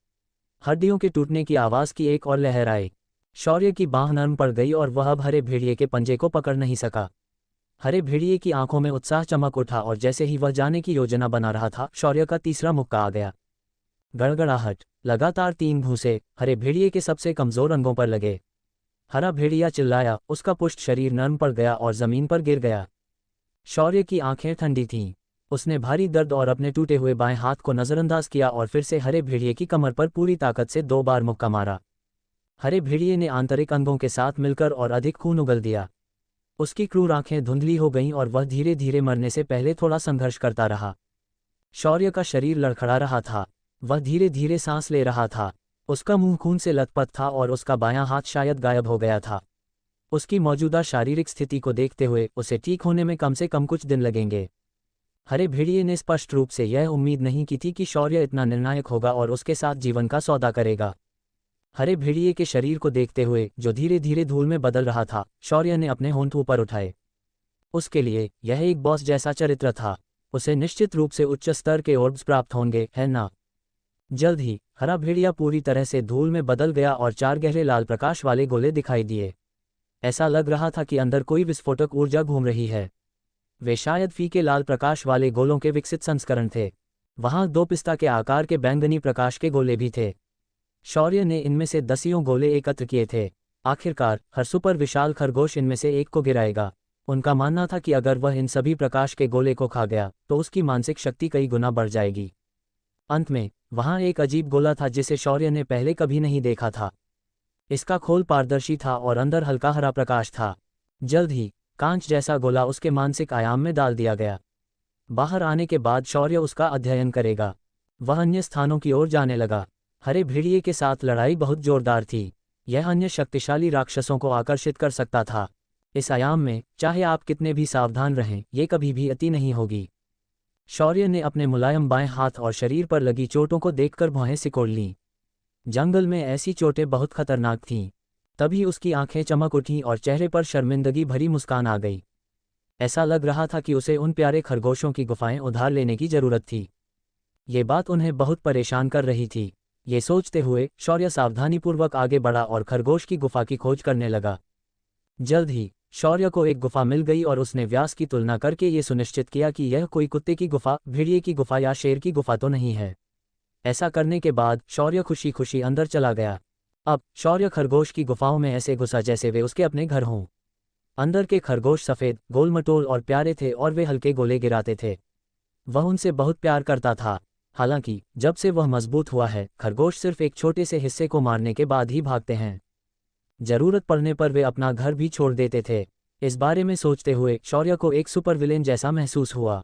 हड्डियों के टूटने की आवाज़ की एक और लहर आई। शौर्य की बांह नरम पड़ गई और वह अब हरे भेड़िए के पंजे को पकड़ नहीं सका। हरे भेड़िए की आंखों में उत्साह चमक उठा और जैसे ही वह जाने की योजना बना रहा था, शौर्य का तीसरा मुक्का आ गया। गड़गड़ाहट। लगातार 3 घूंसे हरे भेड़िए के सबसे कमजोर अंगों पर लगे। हरा भेड़िया चिल्लाया, उसका पुष्ट शरीर नरम पड़ गया और जमीन पर गिर गया। शौर्य की आंखें ठंडी थीं। उसने भारी दर्द और अपने टूटे हुए बाएं हाथ को नजरअंदाज किया और फिर से हरे भेड़िए की कमर पर पूरी ताकत से 2 बार मुक्का मारा। हरे भेड़िए ने आंतरिक अंगों के साथ मिलकर और अधिक खून उगल दिया। उसकी क्रूर आंखें धुंधली हो गईं और वह धीरे धीरे मरने से पहले थोड़ा संघर्ष करता रहा। शौर्य का शरीर लड़खड़ा रहा था। वह धीरे धीरे सांस ले रहा था। उसका मुंह खून से लथपथ था और उसका बायां हाथ शायद गायब हो गया था। उसकी मौजूदा शारीरिक स्थिति को देखते हुए उसे ठीक होने में कम से कम कुछ दिन लगेंगे। हरे भेड़िए ने स्पष्ट रूप से यह उम्मीद नहीं की थी कि शौर्य इतना निर्णायक होगा और उसके साथ जीवन का सौदा करेगा। हरे भेड़िए के शरीर को देखते हुए, जो धीरे धीरे धूल में बदल रहा था, शौर्य ने अपने होंठ ऊपर उठाए। उसके लिए यह एक बॉस जैसा चरित्र था। उसे निश्चित रूप से उच्च स्तर के ऑर्ब्स प्राप्त होंगे, है ना? जल्द ही हरा भेड़िया पूरी तरह से धूल में बदल गया और 4 गहरे लाल प्रकाश वाले गोले दिखाई दिए। ऐसा लग रहा था कि अंदर कोई विस्फोटक ऊर्जा घूम रही है। वे शायद फीके लाल प्रकाश वाले गोलों के विकसित संस्करण थे। वहां 2 पिस्ता के आकार के बैंगनी प्रकाश के गोले भी थे। शौर्य ने इनमें से दसियों गोले एकत्र किए थे। आखिरकार हर सुपर विशाल खरगोश इनमें से एक को गिराएगा। उनका मानना था कि अगर वह इन सभी प्रकाश के गोले को खा गया तो उसकी मानसिक शक्ति कई गुना बढ़ जाएगी। अंत में वहां एक अजीब गोला था जिसे शौर्य ने पहले कभी नहीं देखा था। इसका खोल पारदर्शी था और अंदर हल्का हरा प्रकाश था। जल्द ही कांच जैसा गोला उसके मानसिक आयाम में डाल दिया गया। बाहर आने के बाद शौर्य उसका अध्ययन करेगा। वह अन्य स्थानों की ओर जाने लगा। हरे भेड़िए के साथ लड़ाई बहुत जोरदार थी। यह अन्य शक्तिशाली राक्षसों को आकर्षित कर सकता था। इस आयाम में चाहे आप कितने भी सावधान रहें, ये कभी भी अति नहीं होगी। शौर्य ने अपने मुलायम बाएं हाथ और शरीर पर लगी चोटों को देखकर भौहें सिकोड़ लीं। जंगल में ऐसी चोटें बहुत खतरनाक थीं। तभी उसकी आंखें चमक उठीं और चेहरे पर शर्मिंदगी भरी मुस्कान आ गई। ऐसा लग रहा था कि उसे उन प्यारे खरगोशों की गुफाएं उधार लेने की जरूरत थी। ये बात उन्हें बहुत परेशान कर रही थी। ये सोचते हुए शौर्य सावधानीपूर्वक आगे बढ़ा और खरगोश की गुफा की खोज करने लगा। जल्द ही शौर्य को एक गुफा मिल गई और उसने व्यास की तुलना करके ये सुनिश्चित किया कि यह कोई कुत्ते की गुफा, भेड़िए की गुफा या शेर की गुफा तो नहीं है। ऐसा करने के बाद शौर्य खुशी खुशी अंदर चला गया। अब शौर्य खरगोश की गुफाओं में ऐसे घुसा जैसे वे उसके अपने घर हों। अंदर के खरगोश सफ़ेद, गोल-मटोल और प्यारे थे और वे हल्के गोले गिराते थे। वह उनसे बहुत प्यार करता था। हालांकि जब से वह मजबूत हुआ है, खरगोश सिर्फ एक छोटे से हिस्से को मारने के बाद ही भागते हैं। जरूरत पड़ने पर वे अपना घर भी छोड़ देते थे। इस बारे में सोचते हुए शौर्य को एक सुपर विलेन जैसा महसूस हुआ।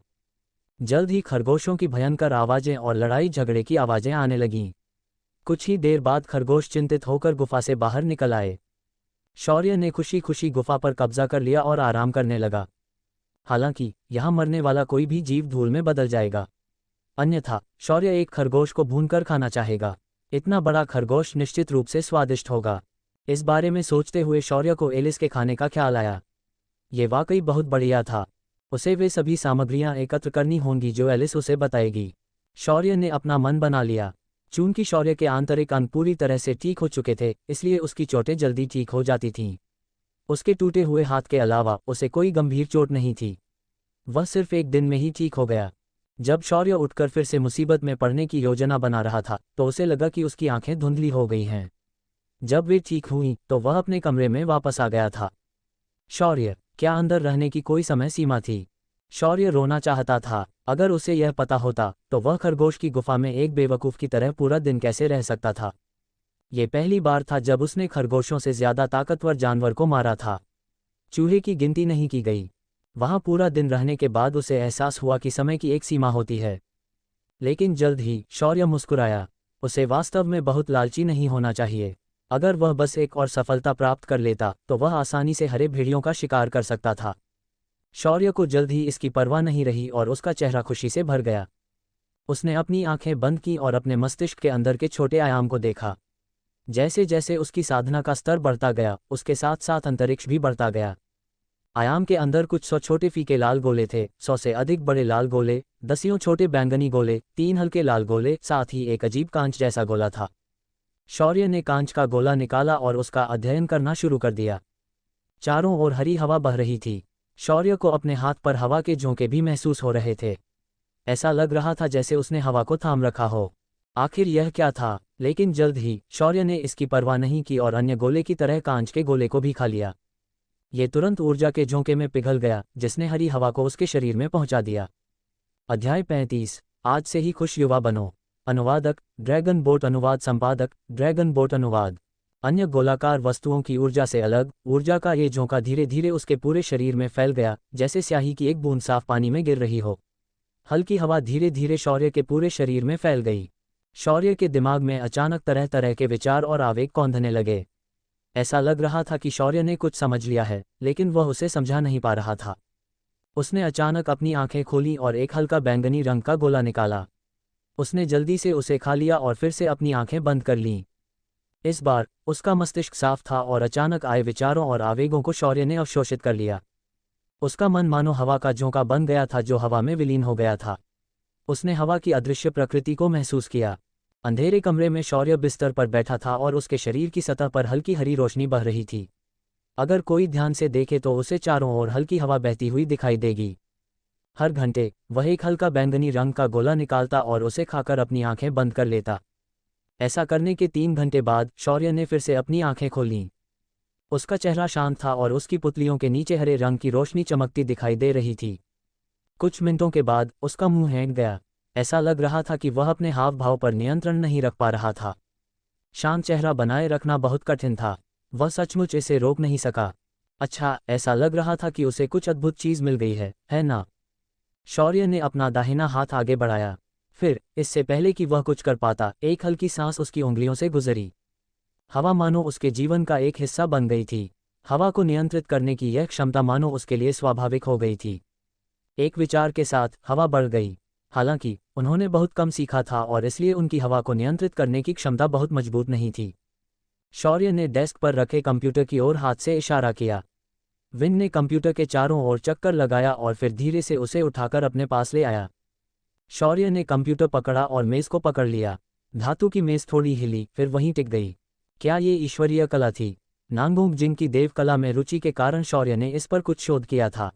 जल्द ही खरगोशों की भयंकर आवाजें और लड़ाई झगड़े की आवाजें आने लगीं। कुछ ही देर बाद खरगोश चिंतित होकर गुफा से बाहर निकल आए। शौर्य ने खुशी खुशी गुफा पर कब्जा कर लिया और आराम करने लगा। हालांकि यहाँ मरने वाला कोई भी जीव धूल में बदल जाएगा, अन्यथा शौर्य एक खरगोश को भूनकर खाना चाहेगा। इतना बड़ा खरगोश निश्चित रूप से स्वादिष्ट होगा। इस बारे में सोचते हुए शौर्य को एलिस के खाने का ख्याल आया। ये वाकई बहुत बढ़िया था। उसे वे सभी सामग्रियां एकत्र करनी होंगी जो एलिस उसे बताएगी। शौर्य ने अपना मन बना लिया। चूंकि शौर्य के आंतरिक अंग पूरी तरह से ठीक हो चुके थे, इसलिए उसकी चोटें जल्दी ठीक हो जाती थीं। उसके टूटे हुए हाथ के अलावा उसे कोई गंभीर चोट नहीं थी। वह सिर्फ एक दिन में ही ठीक हो गया। जब शौर्य उठकर फिर से मुसीबत में पड़ने की योजना बना रहा था तो उसे लगा कि उसकी आंखें धुंधली हो गई हैं। जब वे ठीक हुईं तो वह अपने कमरे में वापस आ गया था। शौर्य, क्या अंदर रहने की कोई समय सीमा थी? शौर्य रोना चाहता था। अगर उसे यह पता होता तो वह खरगोश की गुफा में एक बेवकूफ़ की तरह पूरा दिन कैसे रह सकता था। ये पहली बार था जब उसने खरगोशों से ज़्यादा ताकतवर जानवर को मारा था। चूहे की गिनती नहीं की गई। वहाँ पूरा दिन रहने के बाद उसे एहसास हुआ कि समय की एक सीमा होती है। लेकिन जल्द ही शौर्य मुस्कुराया। उसे वास्तव में बहुत लालची नहीं होना चाहिए। अगर वह बस एक और सफलता प्राप्त कर लेता तो वह आसानी से हरे भेड़ियों का शिकार कर सकता था। शौर्य को जल्द ही इसकी परवाह नहीं रही और उसका चेहरा खुशी से भर गया। उसने अपनी आंखें बंद की और अपने मस्तिष्क के अंदर के छोटे आयाम को देखा। जैसे जैसे उसकी साधना का स्तर बढ़ता गया, उसके साथ साथ अंतरिक्ष भी बढ़ता गया। आयाम के अंदर कुछ 100 छोटे फीके लाल गोले थे, 100 से अधिक बड़े लाल गोले, दसियों छोटे बैंगनी गोले, 3 हल्के लाल गोले, साथ ही एक अजीब कांच जैसा गोला था। शौर्य ने कांच का गोला निकाला और उसका अध्ययन करना शुरू कर दिया। चारों ओर हरी हवा बह रही थी। शौर्य को अपने हाथ पर हवा के झोंके भी महसूस हो रहे थे। ऐसा लग रहा था जैसे उसने हवा को थाम रखा हो। आखिर यह क्या था? लेकिन जल्द ही शौर्य ने इसकी परवाह नहीं की और अन्य गोले की तरह कांच के गोले को भी खा लिया। ये तुरंत ऊर्जा के झोंके में पिघल गया, जिसने हरी हवा को उसके शरीर में पहुंचा दिया। अध्याय 35। आज से ही खुश युवा बनो। अनुवादक ड्रैगन बोट, अनुवाद संपादक ड्रैगन बोट, अनुवाद। अन्य गोलाकार वस्तुओं की ऊर्जा से अलग, ऊर्जा का ये झोंका धीरे धीरे उसके पूरे शरीर में फैल गया, जैसे स्याही की एक बूंद साफ पानी में गिर रही हो। हल्की हवा धीरे धीरे शौर्य के पूरे शरीर में फैल गई। शौर्य के दिमाग में अचानक तरह तरह के विचार और आवेग कौंधने लगे। ऐसा लग रहा था कि शौर्य ने कुछ समझ लिया है, लेकिन वह उसे समझा नहीं पा रहा था। उसने अचानक अपनी आंखें खोलीं और एक हल्का बैंगनी रंग का गोला निकाला। उसने जल्दी से उसे खा लिया और फिर से अपनी आंखें बंद कर लीं। इस बार उसका मस्तिष्क साफ था और अचानक आए विचारों और आवेगों को शौर्य ने अवशोषित कर लिया। उसका मन मानो हवा का झोंका बन गया था जो हवा में विलीन हो गया था। उसने हवा की अदृश्य प्रकृति को महसूस किया। अंधेरे कमरे में शौर्य बिस्तर पर बैठा था और उसके शरीर की सतह पर हल्की हरी रोशनी बह रही थी। अगर कोई ध्यान से देखे तो उसे चारों ओर हल्की हवा बहती हुई दिखाई देगी। हर घंटे वह एक हल्का बैंगनी रंग का गोला निकालता और उसे खाकर अपनी आंखें बंद कर लेता। ऐसा करने के 3 घंटे बाद शौर्य ने फिर से अपनी आंखें खोलीं। उसका चेहरा शांत था और उसकी पुतलियों के नीचे हरे रंग की रोशनी चमकती दिखाई दे रही थी। कुछ मिनटों के बाद उसका मुंह हैंग गया। ऐसा लग रहा था कि वह अपने हाव भाव पर नियंत्रण नहीं रख पा रहा था। शांत चेहरा बनाए रखना बहुत कठिन था। वह सचमुच इसे रोक नहीं सका। अच्छा, ऐसा लग रहा था कि उसे कुछ अद्भुत चीज मिल गई है ना? शौर्य ने अपना दाहिना हाथ आगे बढ़ाया। फिर, इससे पहले कि वह कुछ कर पाता, एक हल्की सांस उसकी उंगलियों से गुजरी। हवा मानो उसके जीवन का एक हिस्सा बन गई थी। हवा को नियंत्रित करने की यह क्षमता मानो उसके लिए स्वाभाविक हो गई थी। एक विचार के साथ हवा बढ़ गई। हालांकि उन्होंने बहुत कम सीखा था और इसलिए उनकी हवा को नियंत्रित करने की क्षमता बहुत मजबूत नहीं थी। शौर्य ने डेस्क पर रखे कंप्यूटर की ओर हाथ से इशारा किया। विन ने कंप्यूटर के चारों ओर चक्कर लगाया और फिर धीरे से उसे उठाकर अपने पास ले आया। शौर्य ने कंप्यूटर पकड़ा और मेज को पकड़ लिया। धातु की मेज थोड़ी हिली, फिर वहीं टिक गई। क्या ये ईश्वरीय कला थी? नांगोंग जिंग की देव कला में रुचि के कारण शौर्य ने इस पर कुछ शोध किया था,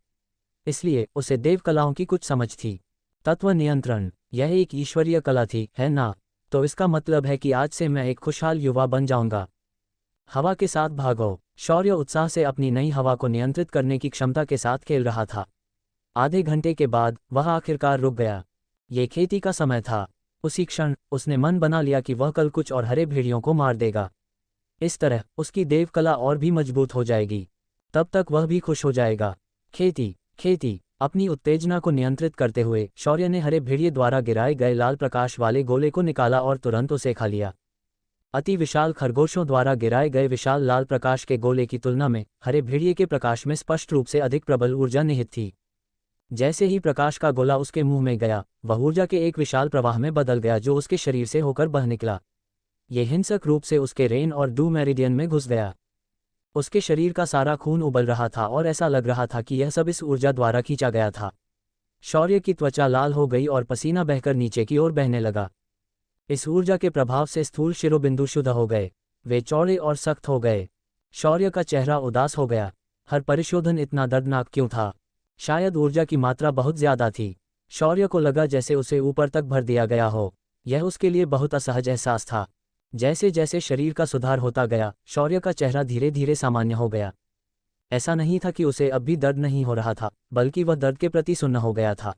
इसलिए उसे देव कलाओं की कुछ समझ थी। तत्व नियंत्रण, यह एक ईश्वरीय कला थी, है ना? तो इसका मतलब है कि आज से मैं एक खुशहाल युवा बन जाऊंगा। हवा के साथ भागो। शौर्य उत्साह से अपनी नई हवा को नियंत्रित करने की क्षमता के साथ खेल रहा था। आधे घंटे के बाद वह आखिरकार रुक गया। ये खेती का समय था। उसी क्षण उसने मन बना लिया कि वह कल कुछ और हरे भेड़ियों को मार देगा। इस तरह उसकी देव कला और भी मजबूत हो जाएगी। तब तक वह भी खुश हो जाएगा। खेती खेती अपनी उत्तेजना को नियंत्रित करते हुए शौर्य ने हरे भेड़िए द्वारा गिराए गए लाल प्रकाश वाले गोले को निकाला और तुरंत उसे खा लिया। अति विशाल खरगोशों द्वारा गिराए गए विशाल लाल प्रकाश के गोले की तुलना में हरे भेड़िए के प्रकाश में स्पष्ट रूप से अधिक प्रबल ऊर्जा निहित थी। जैसे ही प्रकाश का गोला उसके मुंह में गया, वह ऊर्जा के एक विशाल प्रवाह में बदल गया जो उसके शरीर से होकर बह निकला। ये हिंसक रूप से उसके रेन और डू मेरिडियन में घुस गया। उसके शरीर का सारा खून उबल रहा था और ऐसा लग रहा था कि यह सब इस ऊर्जा द्वारा खींचा गया था। शौर्य की त्वचा लाल हो गई और पसीना बहकर नीचे की ओर बहने लगा। इस ऊर्जा के प्रभाव से स्थूल शिरोबिंदु शुद्ध हो गए, वे चौड़े और सख्त हो गए। शौर्य का चेहरा उदास हो गया। हर परिशोधन इतना दर्दनाक क्यों था? शायद ऊर्जा की मात्रा बहुत ज्यादा थी। शौर्य को लगा जैसे उसे ऊपर तक भर दिया गया हो। यह उसके लिए बहुत असहज एहसास था। जैसे जैसे शरीर का सुधार होता गया, शौर्य का चेहरा धीरे धीरे सामान्य हो गया। ऐसा नहीं था कि उसे अब भी दर्द नहीं हो रहा था, बल्कि वह दर्द के प्रति सुन्न हो गया था।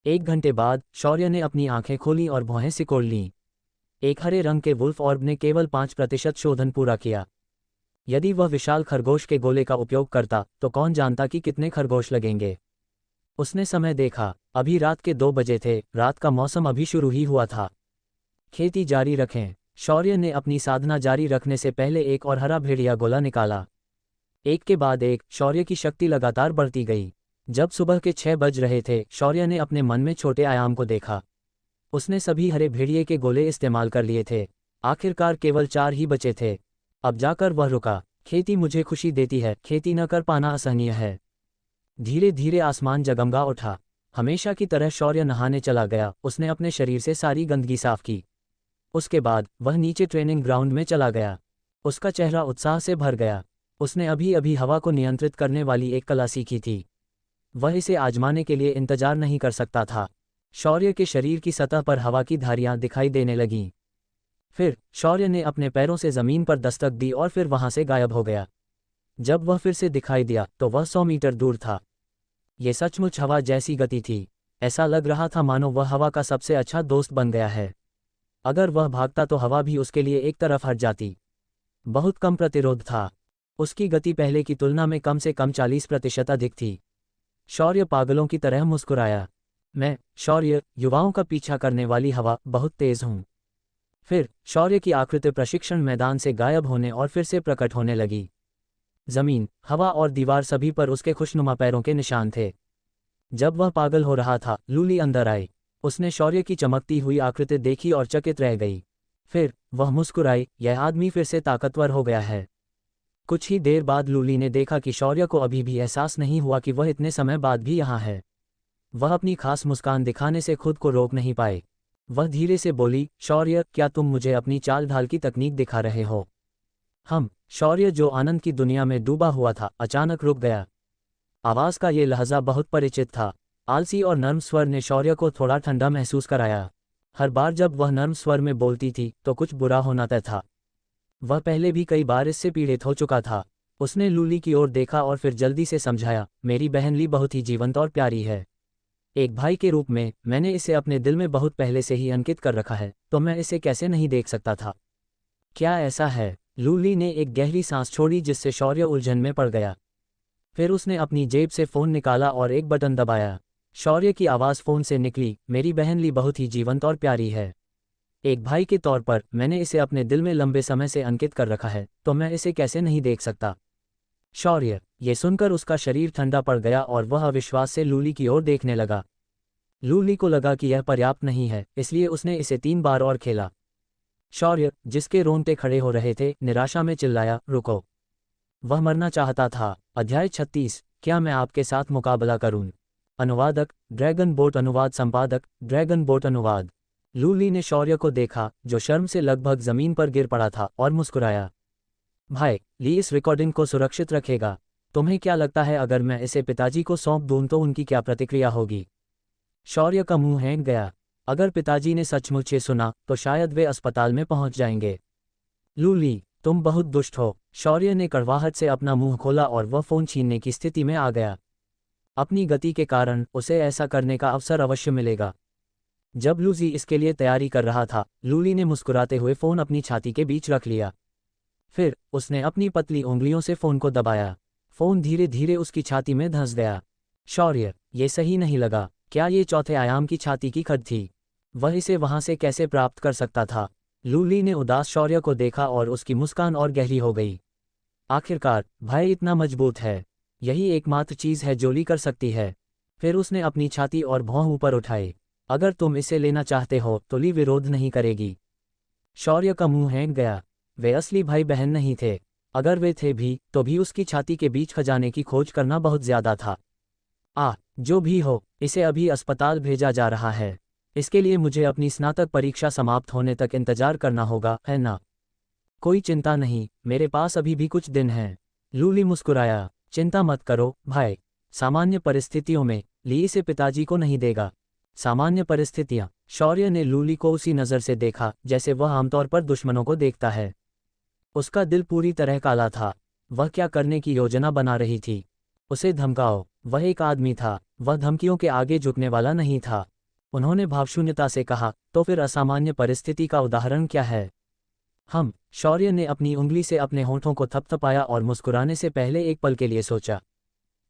1 घंटे बाद शौर्य ने अपनी आंखें खोलीं और भौहें सिकोड़ लीं। एक हरे रंग के वुल्फ ऑर्ब ने केवल 5% शोधन पूरा किया। यदि वह विशाल खरगोश के गोले का उपयोग करता तो कौन जानता कि कितने खरगोश लगेंगे। उसने समय देखा, अभी रात के 2 बजे थे। रात का मौसम अभी शुरू ही हुआ था। खेती जारी रखें। शौर्य ने अपनी साधना जारी रखने से पहले एक और हरा भेड़िया गोला निकाला। एक के बाद एक शौर्य की शक्ति लगातार बढ़ती गई। जब सुबह के 6 बज रहे थे, शौर्य ने अपने मन में छोटे आयाम को देखा। उसने सभी हरे भेड़िए के गोले इस्तेमाल कर लिए थे। आखिरकार केवल 4 ही बचे थे। अब जाकर वह रुका। खेती मुझे खुशी देती है, खेती न कर पाना असहनीय है। धीरे धीरे आसमान जगमगा उठा। हमेशा की तरह शौर्य नहाने चला गया। उसने अपने शरीर से सारी गंदगी साफ की। उसके बाद वह नीचे ट्रेनिंग ग्राउंड में चला गया। उसका चेहरा उत्साह से भर गया। उसने अभी अभी हवा को नियंत्रित करने वाली एक कला सीखी थी। वह इसे आजमाने के लिए इंतजार नहीं कर सकता था। शौर्य के शरीर की सतह पर हवा की धारियां दिखाई देने लगीं। फिर शौर्य ने अपने पैरों से जमीन पर दस्तक दी और फिर वहां से गायब हो गया। जब वह फिर से दिखाई दिया तो वह 100 मीटर दूर था। ये सचमुच हवा जैसी गति थी। ऐसा लग रहा था मानो वह हवा का सबसे अच्छा दोस्त बन गया है। अगर वह भागता तो हवा भी उसके लिए एक तरफ हट जाती। बहुत कम प्रतिरोध था। उसकी गति पहले की तुलना में कम से कम 40% अधिक थी। शौर्य पागलों की तरह मुस्कुराया। मैं, शौर्य, युवाओं का पीछा करने वाली हवा, बहुत तेज हूं। फिर शौर्य की आकृति प्रशिक्षण मैदान से गायब होने और फिर से प्रकट होने लगी। जमीन, हवा और दीवार सभी पर उसके खुशनुमा पैरों के निशान थे। जब वह पागल हो रहा था, लूली अंदर आई। उसने शौर्य की चमकती हुई आकृति देखी और चकित रह गई। फिर वह मुस्कुराई, यह आदमी फिर से ताकतवर हो गया है। कुछ ही देर बाद लूली ने देखा कि शौर्य को अभी भी एहसास नहीं हुआ कि वह इतने समय बाद भी यहाँ है। वह अपनी खास मुस्कान दिखाने से खुद को रोक नहीं पाए। वह धीरे से बोली, शौर्य, क्या तुम मुझे अपनी चाल ढाल की तकनीक दिखा रहे हो? शौर्य, जो आनंद की दुनिया में डूबा हुआ था, अचानक रुक गया। आवाज़ का ये लहजा बहुत परिचित था। आलसी और नर्म स्वर ने शौर्य को थोड़ा ठंडा महसूस कराया। हर बार जब वह नर्म स्वर में बोलती थी तो कुछ बुरा होना तय था। वह पहले भी कई बार इससे पीड़ित हो चुका था। उसने लूली की ओर देखा और फिर जल्दी से समझाया, मेरी बहन ली बहुत ही जीवंत और प्यारी है। एक भाई के रूप में मैंने इसे अपने दिल में बहुत पहले से ही अंकित कर रखा है, तो मैं इसे कैसे नहीं देख सकता था। क्या ऐसा है? लूली ने एक गहरी सांस छोड़ी जिससे शौर्य उलझन में पड़ गया। फिर उसने अपनी जेब से फ़ोन निकाला और एक बटन दबाया। शौर्य की आवाज़ फ़ोन से निकली, मेरी बहन ली बहुत ही जीवंत और प्यारी है। एक भाई के तौर पर मैंने इसे अपने दिल में लंबे समय से अंकित कर रखा है, तो मैं इसे कैसे नहीं देख सकता। शौर्य, ये सुनकर उसका शरीर ठंडा पड़ गया और वह अविश्वास से लूली की ओर देखने लगा। लूली को लगा कि यह पर्याप्त नहीं है, इसलिए उसने इसे 3 बार और खेला। शौर्य, जिसके रोंगटे खड़े हो रहे थे, निराशा में चिल्लाया, रुको। वह मरना चाहता था। अध्याय 36, क्या मैं आपके साथ मुकाबला करूं? अनुवादक, ड्रैगन बोट अनुवाद संपादक, ड्रैगन बोट अनुवाद। लूली ने शौर्य को देखा, जो शर्म से लगभग जमीन पर गिर पड़ा था, और मुस्कुराया। भाई, ली इस रिकॉर्डिंग को सुरक्षित रखेगा। तुम्हें क्या लगता है अगर मैं इसे पिताजी को सौंप दूं तो उनकी क्या प्रतिक्रिया होगी? शौर्य का मुंह हैंग गया। अगर पिताजी ने सचमुच ये सुना तो शायद वे अस्पताल में पहुंच जाएंगे। लूली, तुम बहुत दुष्ट हो। शौर्य ने कड़वाहट से अपना मुंह खोला और वह फ़ोन छीनने की स्थिति में आ गया। अपनी गति के कारण उसे ऐसा करने का अवसर अवश्य मिलेगा। जब लूजी इसके लिए तैयारी कर रहा था, लूली ने मुस्कुराते हुए फ़ोन अपनी छाती के बीच रख लिया। फिर उसने अपनी पतली उंगलियों से फ़ोन को दबाया। फोन धीरे धीरे उसकी छाती में धंस गया। शौर्य, ये सही नहीं लगा। क्या ये चौथे आयाम की छाती की खद थी? वह इसे वहां से कैसे प्राप्त कर सकता था? लूली ने उदास शौर्य को देखा और उसकी मुस्कान और गहरी हो गई। आखिरकार, भय इतना मजबूत है। यही एकमात्र चीज है जो ली कर सकती है। फिर उसने अपनी छाती और भौं ऊपर उठाए। अगर तुम इसे लेना चाहते हो तो ली विरोध नहीं करेगी। शौर्य का मुंह हैंग गया। वे असली भाई बहन नहीं थे। अगर वे थे भी तो भी उसकी छाती के बीच खजाने की खोज करना बहुत ज्यादा था। जो भी हो, इसे अभी अस्पताल भेजा जा रहा है। इसके लिए मुझे अपनी स्नातक परीक्षा समाप्त होने तक इंतजार करना होगा, है ना? कोई चिंता नहीं, मेरे पास अभी भी कुछ दिन हैं। लूली मुस्कुराया। चिंता मत करो भाई। सामान्य परिस्थितियों में ली इसे पिताजी को नहीं देगा। सामान्य परिस्थितियां? शौर्य ने लूली को उसी नज़र से देखा जैसे वह आमतौर पर दुश्मनों को देखता है। उसका दिल पूरी तरह काला था। वह क्या करने की योजना बना रही थी? उसे धमकाओ। वह एक आदमी था। वह धमकियों के आगे झुकने वाला नहीं था। उन्होंने भावशून्यता से कहा, तो फिर असामान्य परिस्थिति का उदाहरण क्या है? शौर्य ने अपनी उंगली से अपने होंठों को थपथपाया और मुस्कुराने से पहले एक पल के लिए सोचा।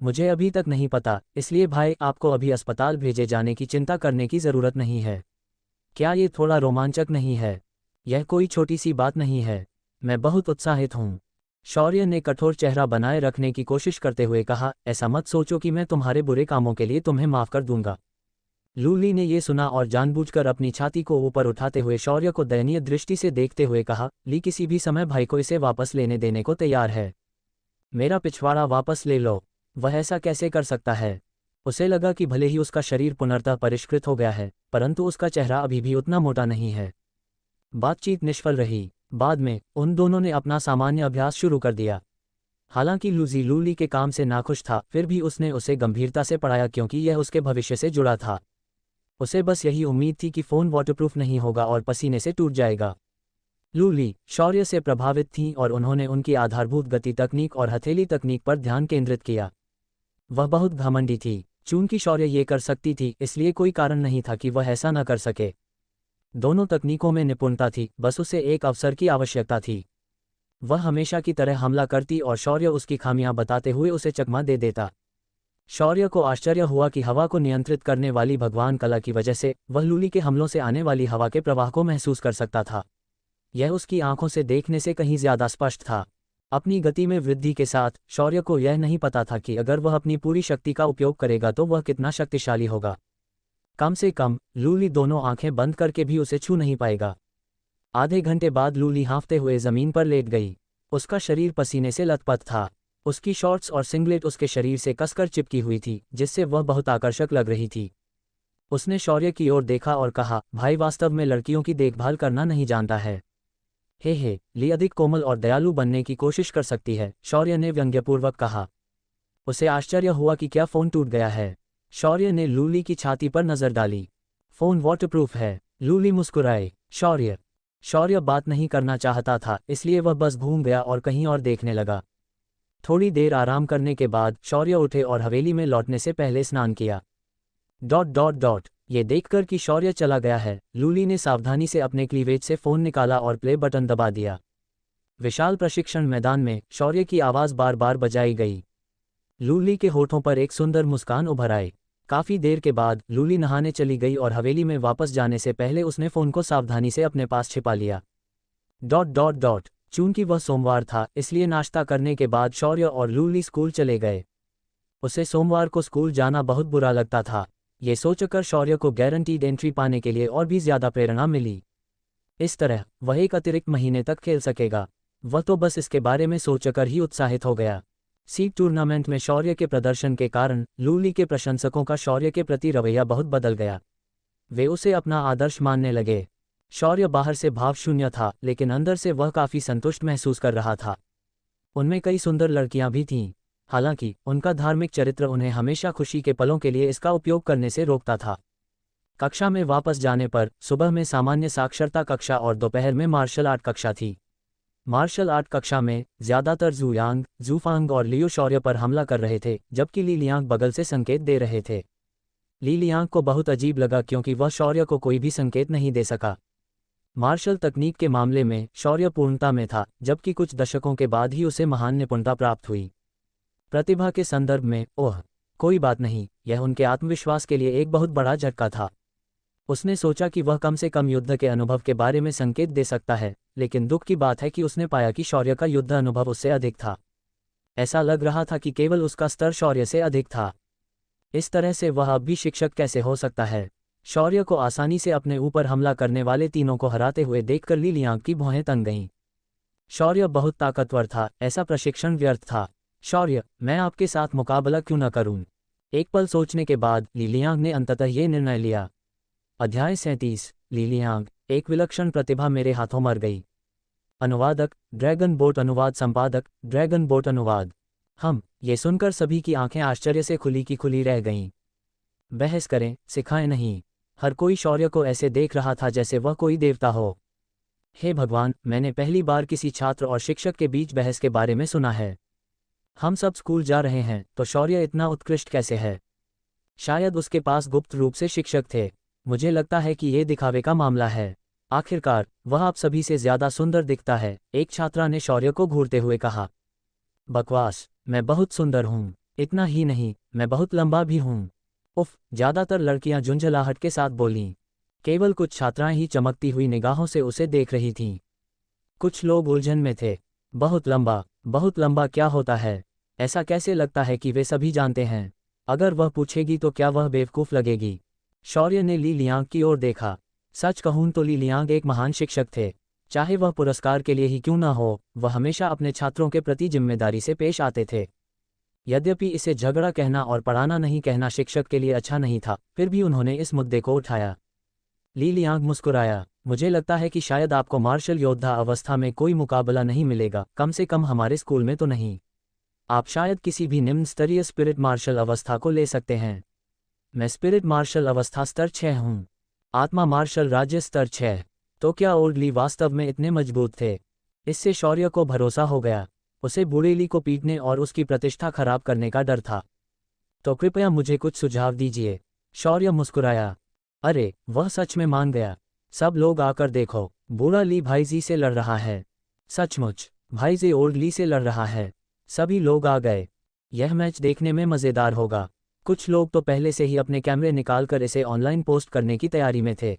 मुझे अभी तक नहीं पता, इसलिए भाई आपको अभी अस्पताल भेजे जाने की चिंता करने की ज़रूरत नहीं है। क्या ये थोड़ा रोमांचक नहीं है? यह कोई छोटी सी बात नहीं है। मैं बहुत उत्साहित हूँ। शौर्य ने कठोर चेहरा बनाए रखने की कोशिश करते हुए कहा, ऐसा मत सोचो कि मैं तुम्हारे बुरे कामों के लिए तुम्हें माफ़ कर दूंगा। लूली ने ये सुना और जानबूझकर अपनी छाती को ऊपर उठाते हुए शौर्य को दयनीय दृष्टि से देखते हुए कहा, ली किसी भी समय भाई को इसे वापस लेने देने को तैयार है। मेरा पिछवाड़ा वापस ले लो। वह ऐसा कैसे कर सकता है? उसे लगा कि भले ही उसका शरीर पुनर्तः परिष्कृत हो गया है, परंतु उसका चेहरा अभी भी उतना मोटा नहीं है। बातचीत निष्फल रही। बाद में उन दोनों ने अपना सामान्य अभ्यास शुरू कर दिया। हालांकि लूजी लूली के काम से नाखुश था, फिर भी उसने उसे गंभीरता से पढ़ाया क्योंकि यह उसके भविष्य से जुड़ा था। उसे बस यही उम्मीद थी कि फ़ोन वाटरप्रूफ नहीं होगा और पसीने से टूट जाएगा। लूली शौर्य से प्रभावित थीं और उन्होंने उनकी आधारभूत गति तकनीक और हथेली तकनीक पर ध्यान केंद्रित किया। वह बहुत घमंडी थी। चूंकि शौर्य ये कर सकती थी, इसलिए कोई कारण नहीं था कि वह ऐसा न कर सके। दोनों तकनीकों में निपुणता थी, बस उसे एक अवसर की आवश्यकता थी। वह हमेशा की तरह हमला करती और शौर्य उसकी खामियां बताते हुए उसे चकमा दे देता। शौर्य को आश्चर्य हुआ कि हवा को नियंत्रित करने वाली भगवान कला की वजह से वह लूली के हमलों से आने वाली हवा के प्रवाह को महसूस कर सकता था। यह उसकी आंखों से देखने से कहीं ज्यादा स्पष्ट था। अपनी गति में वृद्धि के साथ शौर्य को यह नहीं पता था कि अगर वह अपनी पूरी शक्ति का उपयोग करेगा तो वह कितना शक्तिशाली होगा। कम से कम लूली दोनों आंखें बंद करके भी उसे छू नहीं पाएगा। आधे घंटे बाद लूली हाँफते हुए जमीन पर लेट गई। उसका शरीर पसीने से लथपथ था। उसकी शॉर्ट्स और सिंगलेट उसके शरीर से कसकर चिपकी हुई थी, जिससे वह बहुत आकर्षक लग रही थी। उसने शौर्य की ओर देखा और कहा, भाई वास्तव में लड़कियों की देखभाल करना नहीं जानता है। हे, ली अधिक कोमल और दयालु बनने की कोशिश कर सकती है, शौर्य ने व्यंग्यपूर्वक कहा। उसे आश्चर्य हुआ कि क्या फ़ोन टूट गया है। शौर्य ने लूली की छाती पर नज़र डाली। फ़ोन वाटरप्रूफ है। लूली मुस्कुराए। शौर्य बात नहीं करना चाहता था, इसलिए वह बस घूम गया और कहीं और देखने लगा। थोड़ी देर आराम करने के बाद शौर्य उठे और हवेली में लौटने से पहले स्नान किया। ये देखकर कि शौर्य चला गया है, लूली ने सावधानी से अपने क्लीवेज से फ़ोन निकाला और प्ले बटन दबा दिया। विशाल प्रशिक्षण मैदान में शौर्य की आवाज़ बार बार बजाई गई। लूली के होठों पर एक सुंदर मुस्कान उभर आई। काफ़ी देर के बाद लूली नहाने चली गई और हवेली में वापस जाने से पहले उसने फ़ोन को सावधानी से अपने पास छिपा लिया। चूंकि वह सोमवार था, इसलिए नाश्ता करने के बाद शौर्य और लूली स्कूल चले गए। उसे सोमवार को स्कूल जाना बहुत बुरा लगता था। ये सोचकर शौर्य को गारंटीड एंट्री पाने के लिए और भी ज्यादा प्रेरणा मिली। इस तरह वह एक अतिरिक्त महीने तक खेल सकेगा। वह तो बस इसके बारे में सोचकर ही उत्साहित हो गया। सीड टूर्नामेंट में शौर्य के प्रदर्शन के कारण लूली के प्रशंसकों का शौर्य के प्रति रवैया बहुत बदल गया। वे उसे अपना आदर्श मानने लगे। शौर्य बाहर से भावशून्य था, लेकिन अंदर से वह काफ़ी संतुष्ट महसूस कर रहा था। उनमें कई सुंदर लड़कियां भी थीं। हालांकि उनका धार्मिक चरित्र उन्हें हमेशा खुशी के पलों के लिए इसका उपयोग करने से रोकता था। कक्षा में वापस जाने पर सुबह में सामान्य साक्षरता कक्षा और दोपहर में मार्शल आर्ट कक्षा थी। मार्शल आर्ट कक्षा में ज़्यादातर जूयांग, जूफांग और लियो शौर्य पर हमला कर रहे थे, जबकि ली लियांग बगल से संकेत दे रहे थे। ली लियांग को बहुत अजीब लगा क्योंकि वह शौर्य को कोई भी संकेत नहीं दे सका। मार्शल तकनीक के मामले में शौर्य पूर्णता में था, जबकि कुछ दशकों के बाद ही उसे महान निपुणता प्राप्त हुई। प्रतिभा के संदर्भ में, ओह कोई बात नहीं, यह उनके आत्मविश्वास के लिए एक बहुत बड़ा झटका था। उसने सोचा कि वह कम से कम युद्ध के अनुभव के बारे में संकेत दे सकता है, लेकिन दुख की बात है कि उसने पाया कि शौर्य का युद्ध अनुभव उससे अधिक था। ऐसा लग रहा था कि केवल उसका स्तर शौर्य से अधिक था। इस तरह से वह अब भी शिक्षक कैसे हो सकता है? शौर्य को आसानी से अपने ऊपर हमला करने वाले तीनों को हराते हुए देखकर ली लियांग की भौहें तन गईं। शौर्य बहुत ताकतवर था, ऐसा प्रशिक्षण व्यर्थ था। शौर्य, मैं आपके साथ मुकाबला क्यों न करूं? एक पल सोचने के बाद ली लियांग ने अंततः ये निर्णय लिया। अध्याय 37, ली लियांग, एक विलक्षण प्रतिभा मेरे हाथों मर गई। अनुवादक, ड्रैगन बोट अनुवाद संपादक, ड्रैगन बोट अनुवाद। ये सुनकर सभी की आंखें आश्चर्य से खुली की खुली रह गईं। बहस करें, सिखाएं नहीं। हर कोई शौर्य को ऐसे देख रहा था जैसे वह कोई देवता हो। हे भगवान, मैंने पहली बार किसी छात्र और शिक्षक के बीच बहस के बारे में सुना है। हम सब स्कूल जा रहे हैं, तो शौर्य इतना उत्कृष्ट कैसे है? शायद उसके पास गुप्त रूप से शिक्षक थे। मुझे लगता है कि ये दिखावे का मामला है। आखिरकार वह आप सभी से ज्यादा सुंदर दिखता है, एक छात्रा ने शौर्य को घूरते हुए कहा। बकवास, मैं बहुत सुंदर हूँ। इतना ही नहीं, मैं बहुत लंबा भी हूँ। उफ, ज्यादातर लड़कियां झुंझलाहट के साथ बोलीं। केवल कुछ छात्राएं ही चमकती हुई निगाहों से उसे देख रही थीं। कुछ लोग उलझन में थे। बहुत लंबा क्या होता है? ऐसा कैसे लगता है कि वे सभी जानते हैं? अगर वह पूछेगी तो क्या वह बेवकूफ़ लगेगी? शौर्य ने ली लियांग की ओर देखा। सच कहूं तो ली लियांग एक महान शिक्षक थे। चाहे वह पुरस्कार के लिए ही क्यों ना हो, वह हमेशा अपने छात्रों के प्रति जिम्मेदारी से पेश आते थे। यद्यपि इसे झगड़ा कहना और पढ़ाना नहीं कहना शिक्षक के लिए अच्छा नहीं था, फिर भी उन्होंने इस मुद्दे को उठाया। ली लियांग मुस्कुराया। मुझे लगता है कि शायद आपको मार्शल योद्धा अवस्था में कोई मुकाबला नहीं मिलेगा, कम से कम हमारे स्कूल में तो नहीं। आप शायद किसी भी निम्न स्तरीय स्पिरिट मार्शल अवस्था को ले सकते हैं। मैं स्पिरिट मार्शल अवस्था स्तर 6 हूँ। आत्मा मार्शल राज्य स्तर 6। तो क्या ओल्ड ली वास्तव में इतने मजबूत थे? इससे शौर्य को भरोसा हो गया। उसे बूढ़े ली को पीटने और उसकी प्रतिष्ठा खराब करने का डर था। तो कृपया मुझे कुछ सुझाव दीजिए। शौर्य मुस्कुराया। अरे, वह सच में मान गया। सब लोग आकर देखो, बूढ़ा ली भाईजी से लड़ रहा है। सचमुच, भाईजी ओल्ड ली से लड़ रहा है। सभी लोग आ गए। यह मैच देखने में मज़ेदार होगा। कुछ लोग तो पहले से ही अपने कैमरे निकालकर इसे ऑनलाइन पोस्ट करने की तैयारी में थे।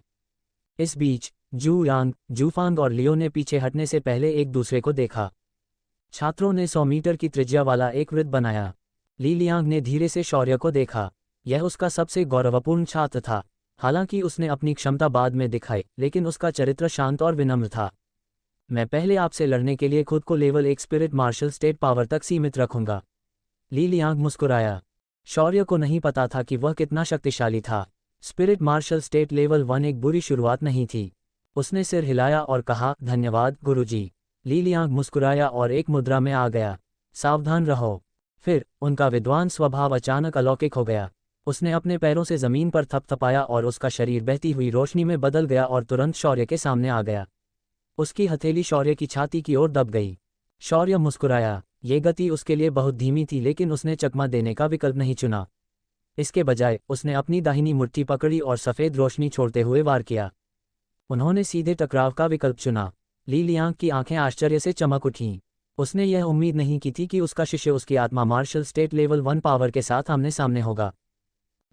इस बीच जू यांग, जूफांग और लियो ने पीछे हटने से पहले एक दूसरे को देखा। छात्रों ने 100 मीटर की त्रिज्या वाला एक वृत्त बनाया। ली लियांग ने धीरे से शौर्य को देखा। यह उसका सबसे गौरवपूर्ण छात्र था। हालांकि उसने अपनी क्षमता बाद में दिखाई, लेकिन उसका चरित्र शांत और विनम्र था। मैं पहले आपसे लड़ने के लिए खुद को level 1 spirit marshal state power तक सीमित रखूंगा। ली लियांग मुस्कुराया। शौर्य को नहीं पता था कि वह कितना शक्तिशाली था। स्पिरिट मार्शल स्टेट लेवल 1 एक बुरी शुरुआत नहीं थी। उसने सिर हिलाया और कहा, धन्यवाद गुरुजी। ली लियांग मुस्कुराया और एक मुद्रा में आ गया। सावधान रहो। फिर उनका विद्वान स्वभाव अचानक अलौकिक हो गया। उसने अपने पैरों से जमीन पर थपथपाया और उसका शरीर बहती हुई रोशनी में बदल गया और तुरंत शौर्य के सामने आ गया। उसकी हथेली शौर्य की छाती की ओर दब गई। शौर्य मुस्कुराया। ये गति उसके लिए बहुत धीमी थी, लेकिन उसने चकमा देने का विकल्प नहीं चुना। इसके बजाय उसने अपनी दाहिनी मुट्ठी पकड़ी और सफ़ेद रोशनी छोड़ते हुए वार किया। उन्होंने सीधे टकराव का विकल्प चुना। ली लियांग की आंखें आश्चर्य से चमक उठीं। उसने यह उम्मीद नहीं की थी कि उसका शिष्य उसकी आत्मा मार्शल स्टेट लेवल 1 पावर के साथ आमने सामने होगा।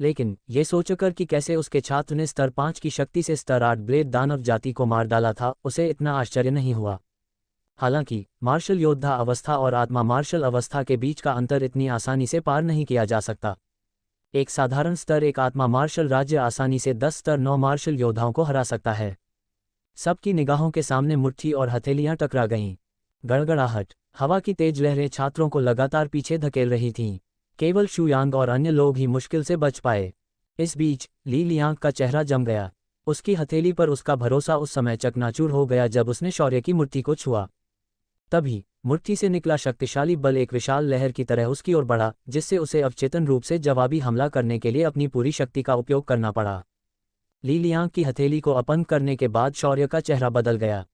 लेकिन ये सोचकर कि कैसे उसके छात्र ने स्तर 5 की शक्ति से स्तर 8 ब्लेड दानव जाति को मार डाला था, उसे इतना आश्चर्य नहीं हुआ। हालांकि मार्शल योद्धा अवस्था और आत्मा मार्शल अवस्था के बीच का अंतर इतनी आसानी से पार नहीं किया जा सकता। एक साधारण स्तर एक आत्मा मार्शल राज्य आसानी से 10 स्तर 9 मार्शल योद्धाओं को हरा सकता है। सबकी निगाहों के सामने मुट्ठी और हथेलियां टकरा गईं। गड़गड़ाहट, हवा की तेज लहरें छात्रों को लगातार पीछे धकेल रही थीं। केवल शू यांग और अन्य लोग ही मुश्किल से बच पाए। इस बीच ली लियांग का चेहरा जम गया। उसकी हथेली पर उसका भरोसा उस समय चकनाचूर हो गया जब उसने शौर्य की मुट्ठी को छुआ। तभी मुट्ठी से निकला शक्तिशाली बल एक विशाल लहर की तरह उसकी ओर बढ़ा, जिससे उसे अवचेतन रूप से जवाबी हमला करने के लिए अपनी पूरी शक्ति का उपयोग करना पड़ा। ली लियांग की हथेली को अपंग करने के बाद शौर्य का चेहरा बदल गया।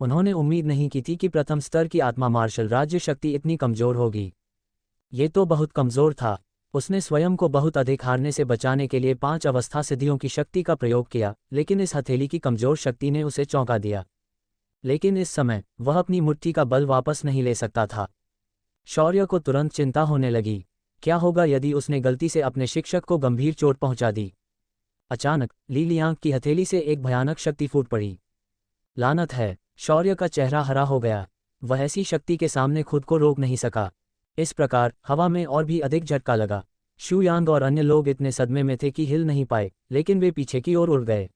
उन्होंने उम्मीद नहीं की थी कि प्रथम स्तर की आत्मा मार्शल राज्य शक्ति इतनी कमजोर होगी। ये तो बहुत कमजोर था। उसने स्वयं को बहुत अधिक हारने से बचाने के लिए 5 अवस्था सिद्धियों की शक्ति का प्रयोग किया, लेकिन इस हथेली की कमजोर शक्ति ने उसे चौंका दिया। लेकिन इस समय वह अपनी मुट्ठी का बल वापस नहीं ले सकता था। शौर्य को तुरंत चिंता होने लगी। क्या होगा यदि उसने गलती से अपने शिक्षक को गंभीर चोट पहुंचा दी। अचानक ली लियांग की हथेली से एक भयानक शक्ति फूट पड़ी। लानत है! शौर्य का चेहरा हरा हो गया। वह ऐसी शक्ति के सामने खुद को रोक नहीं सका। इस प्रकार हवा में और भी अधिक झटका लगा। शू यांग और अन्य लोग इतने सदमे में थे कि हिल नहीं पाए, लेकिन वे पीछे की ओर उड़ गए।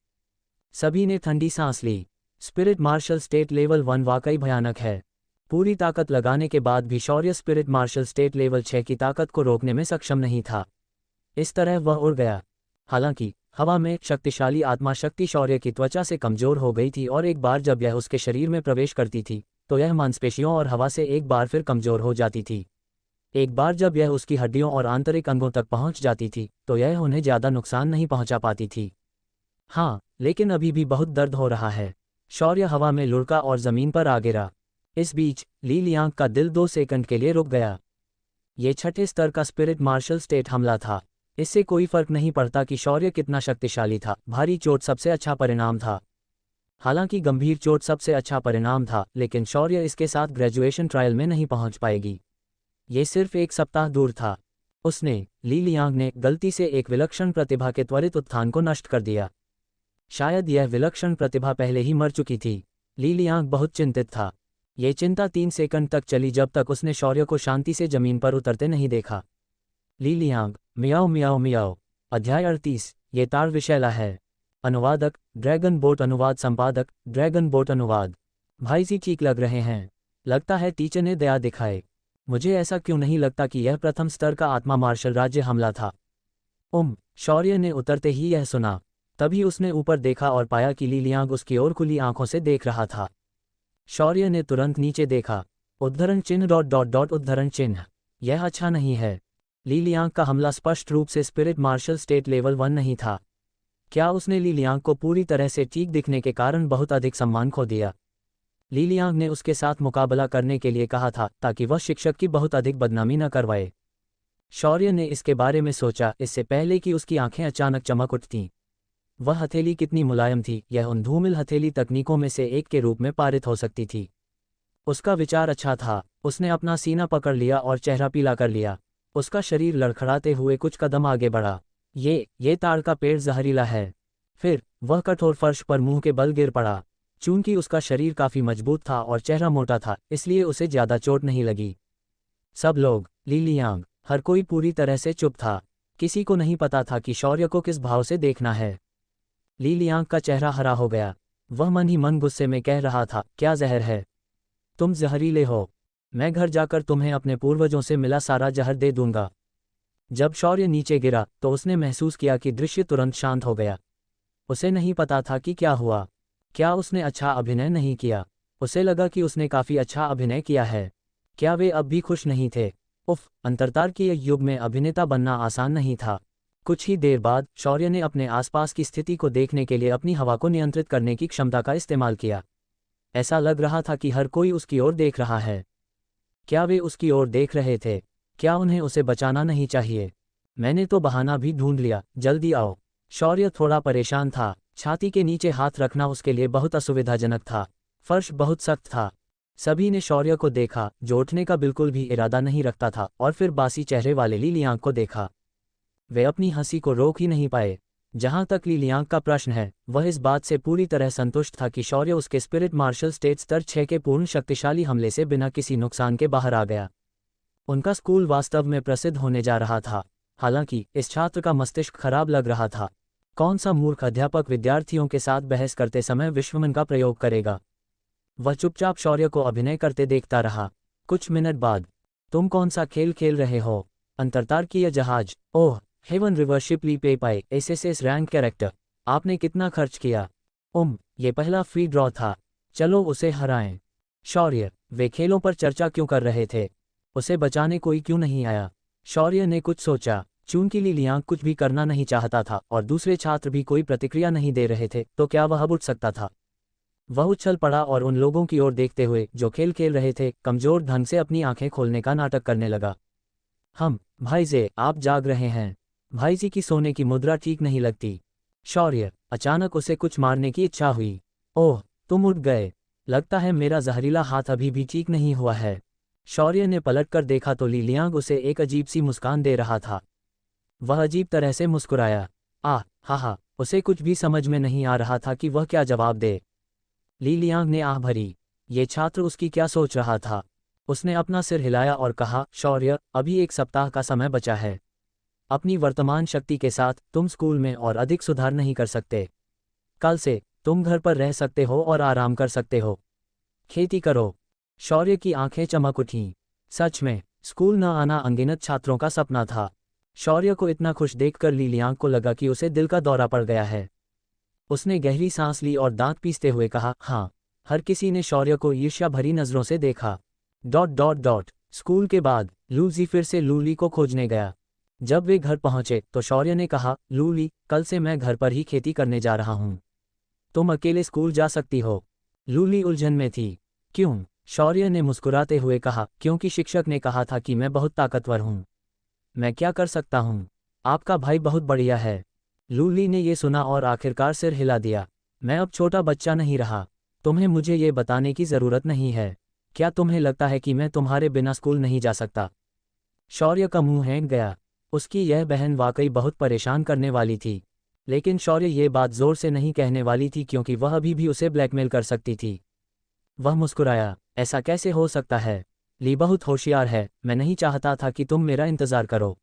सभी ने ठंडी सांस ली। स्पिरिट मार्शल स्टेट लेवल 1 वाकई भयानक है। पूरी ताकत लगाने के बाद भी शौर्य स्पिरिट मार्शल स्टेट लेवल 6 की ताकत को रोकने में सक्षम नहीं था। इस तरह वह उड़ गया। हालांकि हवा में शक्तिशाली आत्मा शक्ति शौर्य की त्वचा से कमजोर हो गई थी, और एक बार जब यह उसके शरीर में प्रवेश करती थी तो यह मांसपेशियों और हवा से एक बार फिर कमजोर हो जाती थी। एक बार जब यह उसकी हड्डियों और आंतरिक अंगों तक पहुंच जाती थी तो यह उन्हें ज्यादा नुकसान नहीं पहुंचा पाती थी। हाँ, लेकिन अभी भी बहुत दर्द हो रहा है। शौर्य हवा में लुढ़का और जमीन पर आ गिरा। इस बीच ली लियांग का दिल 2 सेकंड के लिए रुक गया। ये 6ठे स्तर का स्पिरिट मार्शल स्टेट हमला था। इससे कोई फर्क नहीं पड़ता कि शौर्य कितना शक्तिशाली था, भारी चोट सबसे अच्छा परिणाम था। हालांकि गंभीर चोट सबसे अच्छा परिणाम था, लेकिन शौर्य इसके साथ ग्रेजुएशन ट्रायल में नहीं पहुंच पाएगी। ये सिर्फ 1 सप्ताह दूर था। उसने, ली लियांग ने, गलती से एक विलक्षण प्रतिभा के त्वरित उत्थान को नष्ट कर दिया। शायद यह विलक्षण प्रतिभा पहले ही मर चुकी थी। ली लियांग बहुत चिंतित था। ये चिंता 3 सेकंड तक चली जब तक उसने शौर्य को शांति से जमीन पर उतरते नहीं देखा। ली लियांग, मियाओ मियाओ मियाओ। अध्याय 38। ये तार विशैला है। अनुवादक ड्रैगन बोट, अनुवाद संपादक ड्रैगन बोट, अनुवाद। भाई जी ठीक लग रहे हैं। लगता है टीचर ने दया दिखाए। मुझे ऐसा क्यों नहीं लगता कि यह प्रथम स्तर का आत्मा मार्शल राज्य हमला था। शौर्य ने उतरते ही यह सुना। तभी उसने ऊपर देखा और पाया कि ली लियांग उसकी ओर खुली आंखों से देख रहा था। शौर्य ने तुरंत नीचे देखा। उद्धरण चिन्ह डॉट डॉट डॉट उद्धरण चिन्ह। यह अच्छा नहीं है। ली लियांग का हमला स्पष्ट रूप से स्पिरिट मार्शल स्टेट लेवल 1 नहीं था। क्या उसने ली लियांग को पूरी तरह से ठीक दिखने के कारण बहुत अधिक सम्मान खो दिया? ली लियांग ने उसके साथ मुकाबला करने के लिए कहा था ताकि वह शिक्षक की बहुत अधिक बदनामी न करवाए। शौर्य ने इसके बारे में सोचा इससे पहले कि उसकी आंखें अचानक चमक उठतीं। वह हथेली कितनी मुलायम थी, यह उन धूमिल हथेली तकनीकों में से एक के रूप में पारित हो सकती थी। उसका विचार अच्छा था। उसने अपना सीना पकड़ लिया और चेहरा पीला कर लिया। उसका शरीर लड़खड़ाते हुए कुछ कदम आगे बढ़ा। ये ताड़ का पेड़ जहरीला है। फिर वह कठोर फर्श पर मुंह के बल गिर पड़ा। चूंकि उसका शरीर काफी मजबूत था और चेहरा मोटा था, इसलिए उसे ज्यादा चोट नहीं लगी। सब लोग, ली लियांग, हर कोई पूरी तरह से चुप था। किसी को नहीं पता था कि शौर्य को किस भाव से देखना है। ली लियांग का चेहरा हरा हो गया। वह मन ही मन गुस्से में कह रहा था, क्या जहर है? तुम जहरीले हो। मैं घर जाकर तुम्हें अपने पूर्वजों से मिला सारा जहर दे दूंगा। जब शौर्य नीचे गिरा तो उसने महसूस किया कि दृश्य तुरंत शांत हो गया। उसे नहीं पता था कि क्या हुआ। क्या उसने अच्छा अभिनय नहीं किया? उसे लगा कि उसने काफी अच्छा अभिनय किया है। क्या वे अब भी खुश नहीं थे? अंतरतारकीय युग में अभिनेता बनना आसान नहीं था। कुछ ही देर बाद शौर्य ने अपने आसपास की स्थिति को देखने के लिए अपनी हवा को नियंत्रित करने की क्षमता का इस्तेमाल किया। ऐसा लग रहा था कि हर कोई उसकी ओर देख रहा है। क्या वे उसकी ओर देख रहे थे? क्या उन्हें उसे बचाना नहीं चाहिए? मैंने तो बहाना भी ढूंढ लिया, जल्दी आओ। शौर्य थोड़ा परेशान था। छाती के नीचे हाथ रखना उसके लिए बहुत असुविधाजनक था। फर्श बहुत सख्त था। सभी ने शौर्य को देखा, जो उठने का बिल्कुल भी इरादा नहीं रखता था, और फिर बासी चेहरे वाले ली लियांग को देखा। वे अपनी हंसी को रोक ही नहीं पाए। जहां तक ली लियांग का प्रश्न है, वह इस बात से पूरी तरह संतुष्ट था कि शौर्य उसके स्पिरिट मार्शल स्टेट स्तर 6 के पूर्ण शक्तिशाली हमले से बिना किसी नुकसान के बाहर आ गया। उनका स्कूल वास्तव में प्रसिद्ध होने जा रहा था। हालांकि इस छात्र का मस्तिष्क खराब लग रहा था। कौन सा मूर्ख अध्यापक विद्यार्थियों के साथ बहस करते समय विश्वमन का प्रयोग करेगा? वह चुपचाप शौर्य को अभिनय करते देखता रहा। कुछ मिनट बाद, तुम कौन सा खेल खेल रहे हो? अंतरतारकीय जहाज। ओह, हेवन रिवर शिप ली पे पाए एसएसएस रैंक कैरेक्टर। आपने कितना खर्च किया? ये पहला फ्री ड्रॉ था। चलो उसे हराएं। शौर्य, वे खेलों पर चर्चा क्यों कर रहे थे? उसे बचाने कोई क्यों नहीं आया? शौर्य ने कुछ सोचा। चूंकि ली लियांग कुछ भी करना नहीं चाहता था और दूसरे छात्र भी कोई प्रतिक्रिया नहीं दे रहे थे, तो क्या वह अब उठ सकता था? वह उछल पड़ा और उन लोगों की ओर देखते हुए जो खेल खेल रहे थे, कमजोर ढंग से अपनी आंखें खोलने का नाटक करने लगा। भाईजे, आप जाग रहे हैं। भाईजी की सोने की मुद्रा ठीक नहीं लगती। शौर्य, अचानक उसे कुछ मारने की इच्छा हुई। ओह, तुम उठ गए। लगता है मेरा जहरीला हाथ अभी भी ठीक नहीं हुआ है। शौर्य ने पलटकर देखा तो ली लियांग उसे एक अजीब सी मुस्कान दे रहा था। वह अजीब तरह से मुस्कुराया। हा, उसे कुछ भी समझ में नहीं आ रहा था कि वह क्या जवाब दे। ली लियांग ने आह भरी। ये छात्र उसकी क्या सोच रहा था। उसने अपना सिर हिलाया और कहा, शौर्य, अभी 1 सप्ताह का समय बचा है। अपनी वर्तमान शक्ति के साथ तुम स्कूल में और अधिक सुधार नहीं कर सकते। कल से तुम घर पर रह सकते हो और आराम कर सकते हो। खेती करो। शौर्य की आंखें चमक उठीं। सच में, स्कूल न आना अनगिनत छात्रों का सपना था। शौर्य को इतना खुश देखकर ली लियांग को लगा कि उसे दिल का दौरा पड़ गया है। उसने गहरी सांस ली और दांत पीसते हुए कहा, हाँ। हर किसी ने शौर्य को ईर्ष्या भरी नजरों से देखा। ... स्कूल के बाद लूजी फिर से लूली को खोजने गया। जब वे घर पहुंचे तो शौर्य ने कहा, लूली, कल से मैं घर पर ही खेती करने जा रहा हूं। तुम अकेले स्कूल जा सकती हो। लूली उलझन में थी। क्यों? शौर्य ने मुस्कुराते हुए कहा, क्योंकि शिक्षक ने कहा था कि मैं बहुत ताकतवर हूं। मैं क्या कर सकता हूं? आपका भाई बहुत बढ़िया है। लूली ने ये सुना और आखिरकार सिर हिला दिया। मैं अब छोटा बच्चा नहीं रहा। तुम्हें मुझे ये बताने की ज़रूरत नहीं है। क्या तुम्हें लगता है कि मैं तुम्हारे बिना स्कूल नहीं जा सकता? शौर्य का मुंह हैंग गया। उसकी यह बहन वाकई बहुत परेशान करने वाली थी। लेकिन शौर्य ये बात जोर से नहीं कहने वाली थी क्योंकि वह अभी भी उसे ब्लैकमेल कर सकती थी। वह मुस्कुराया, ऐसा कैसे हो सकता है? ली बहुत होशियार है, मैं नहीं चाहता था कि तुम मेरा इंतज़ार करो।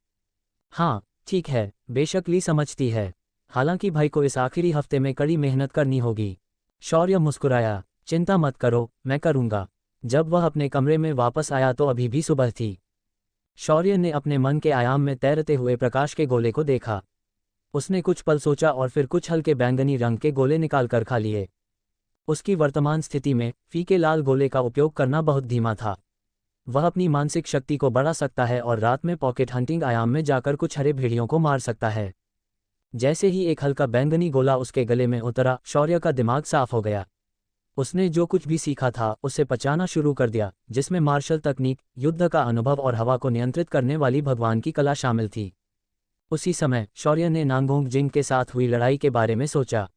हाँ, ठीक है, बेशक ली समझती है। हालांकि भाई को इस आखिरी हफ्ते में कड़ी मेहनत करनी होगी। शौर्य मुस्कुराया, चिंता मत करो, मैं करूँगा। जब वह अपने कमरे में वापस आया तो अभी भी सुबह थी। शौर्य ने अपने मन के आयाम में तैरते हुए प्रकाश के गोले को देखा। उसने कुछ पल सोचा और फिर कुछ हल्के बैंगनी रंग के गोले निकाल कर खा लिए। उसकी वर्तमान स्थिति में फीके लाल गोले का उपयोग करना बहुत धीमा था। वह अपनी मानसिक शक्ति को बढ़ा सकता है और रात में पॉकेट हंटिंग आयाम में जाकर कुछ हरे भेड़ियों को मार सकता है। जैसे ही एक हल्का बैंगनी गोला उसके गले में उतरा, शौर्य का दिमाग साफ हो गया। उसने जो कुछ भी सीखा था उसे पचाना शुरू कर दिया, जिसमें मार्शल तकनीक, युद्ध का अनुभव और हवा को नियंत्रित करने वाली भगवान की कला शामिल थी। उसी समय शौर्य ने नांगोंग जिंग के साथ हुई लड़ाई के बारे में सोचा।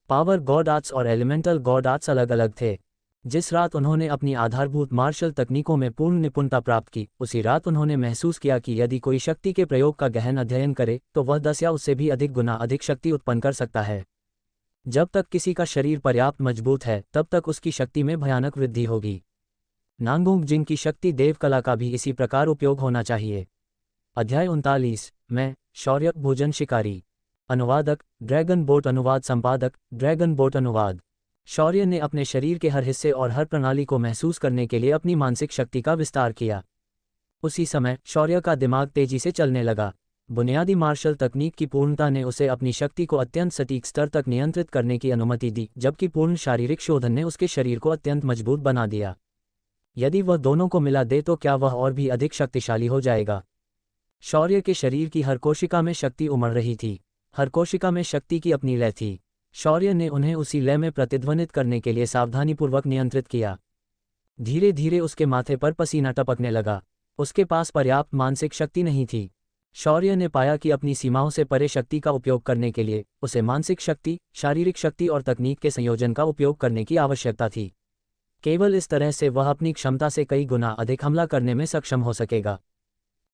पावर गॉड आर्ट्स और एलिमेंटल गॉड आर्ट्स अलग अलग थे। जिस रात उन्होंने अपनी आधारभूत मार्शल तकनीकों में पूर्ण निपुणता प्राप्त की, उसी रात उन्होंने महसूस किया कि यदि कोई शक्ति के प्रयोग का गहन अध्ययन करे तो वह 10 या उससे भी अधिक गुना अधिक शक्ति उत्पन्न कर सकता है। जब तक किसी का शरीर पर्याप्त मजबूत है तब तक उसकी शक्ति में भयानक वृद्धि होगी। नांगोंग जिंग की शक्ति देव कला का भी इसी प्रकार उपयोग होना चाहिए। अध्याय 39। मैं, शौर्य, भोजन शिकारी। अनुवादक, ड्रैगन बोट। अनुवाद संपादक, ड्रैगन बोट। अनुवाद। शौर्य ने अपने शरीर के हर हिस्से और हर प्रणाली को महसूस करने के लिए अपनी मानसिक शक्ति का विस्तार किया। उसी समय शौर्य का दिमाग तेजी से चलने लगा। बुनियादी मार्शल तकनीक की पूर्णता ने उसे अपनी शक्ति को अत्यंत सटीक स्तर तक नियंत्रित करने की अनुमति दी, जबकि पूर्ण शारीरिक शोधन ने उसके शरीर को अत्यंत मजबूत बना दिया। यदि वह दोनों को मिला दे तो क्या वह और भी अधिक शक्तिशाली हो जाएगा? शौर्य के शरीर की हर कोशिका में शक्ति उमड़ रही थी। हर कोशिका में शक्ति की अपनी लय थी। शौर्य ने उन्हें उसी लय में प्रतिध्वनित करने के लिए सावधानीपूर्वक नियंत्रित किया। धीरे धीरे उसके माथे पर पसीना टपकने लगा। उसके पास पर्याप्त मानसिक शक्ति नहीं थी। शौर्य ने पाया कि अपनी सीमाओं से परे शक्ति का उपयोग करने के लिए उसे मानसिक शक्ति, शारीरिक शक्ति और तकनीक के संयोजन का उपयोग करने की आवश्यकता थी। केवल इस तरह से वह अपनी क्षमता से कई गुना अधिक हमला करने में सक्षम हो सकेगा।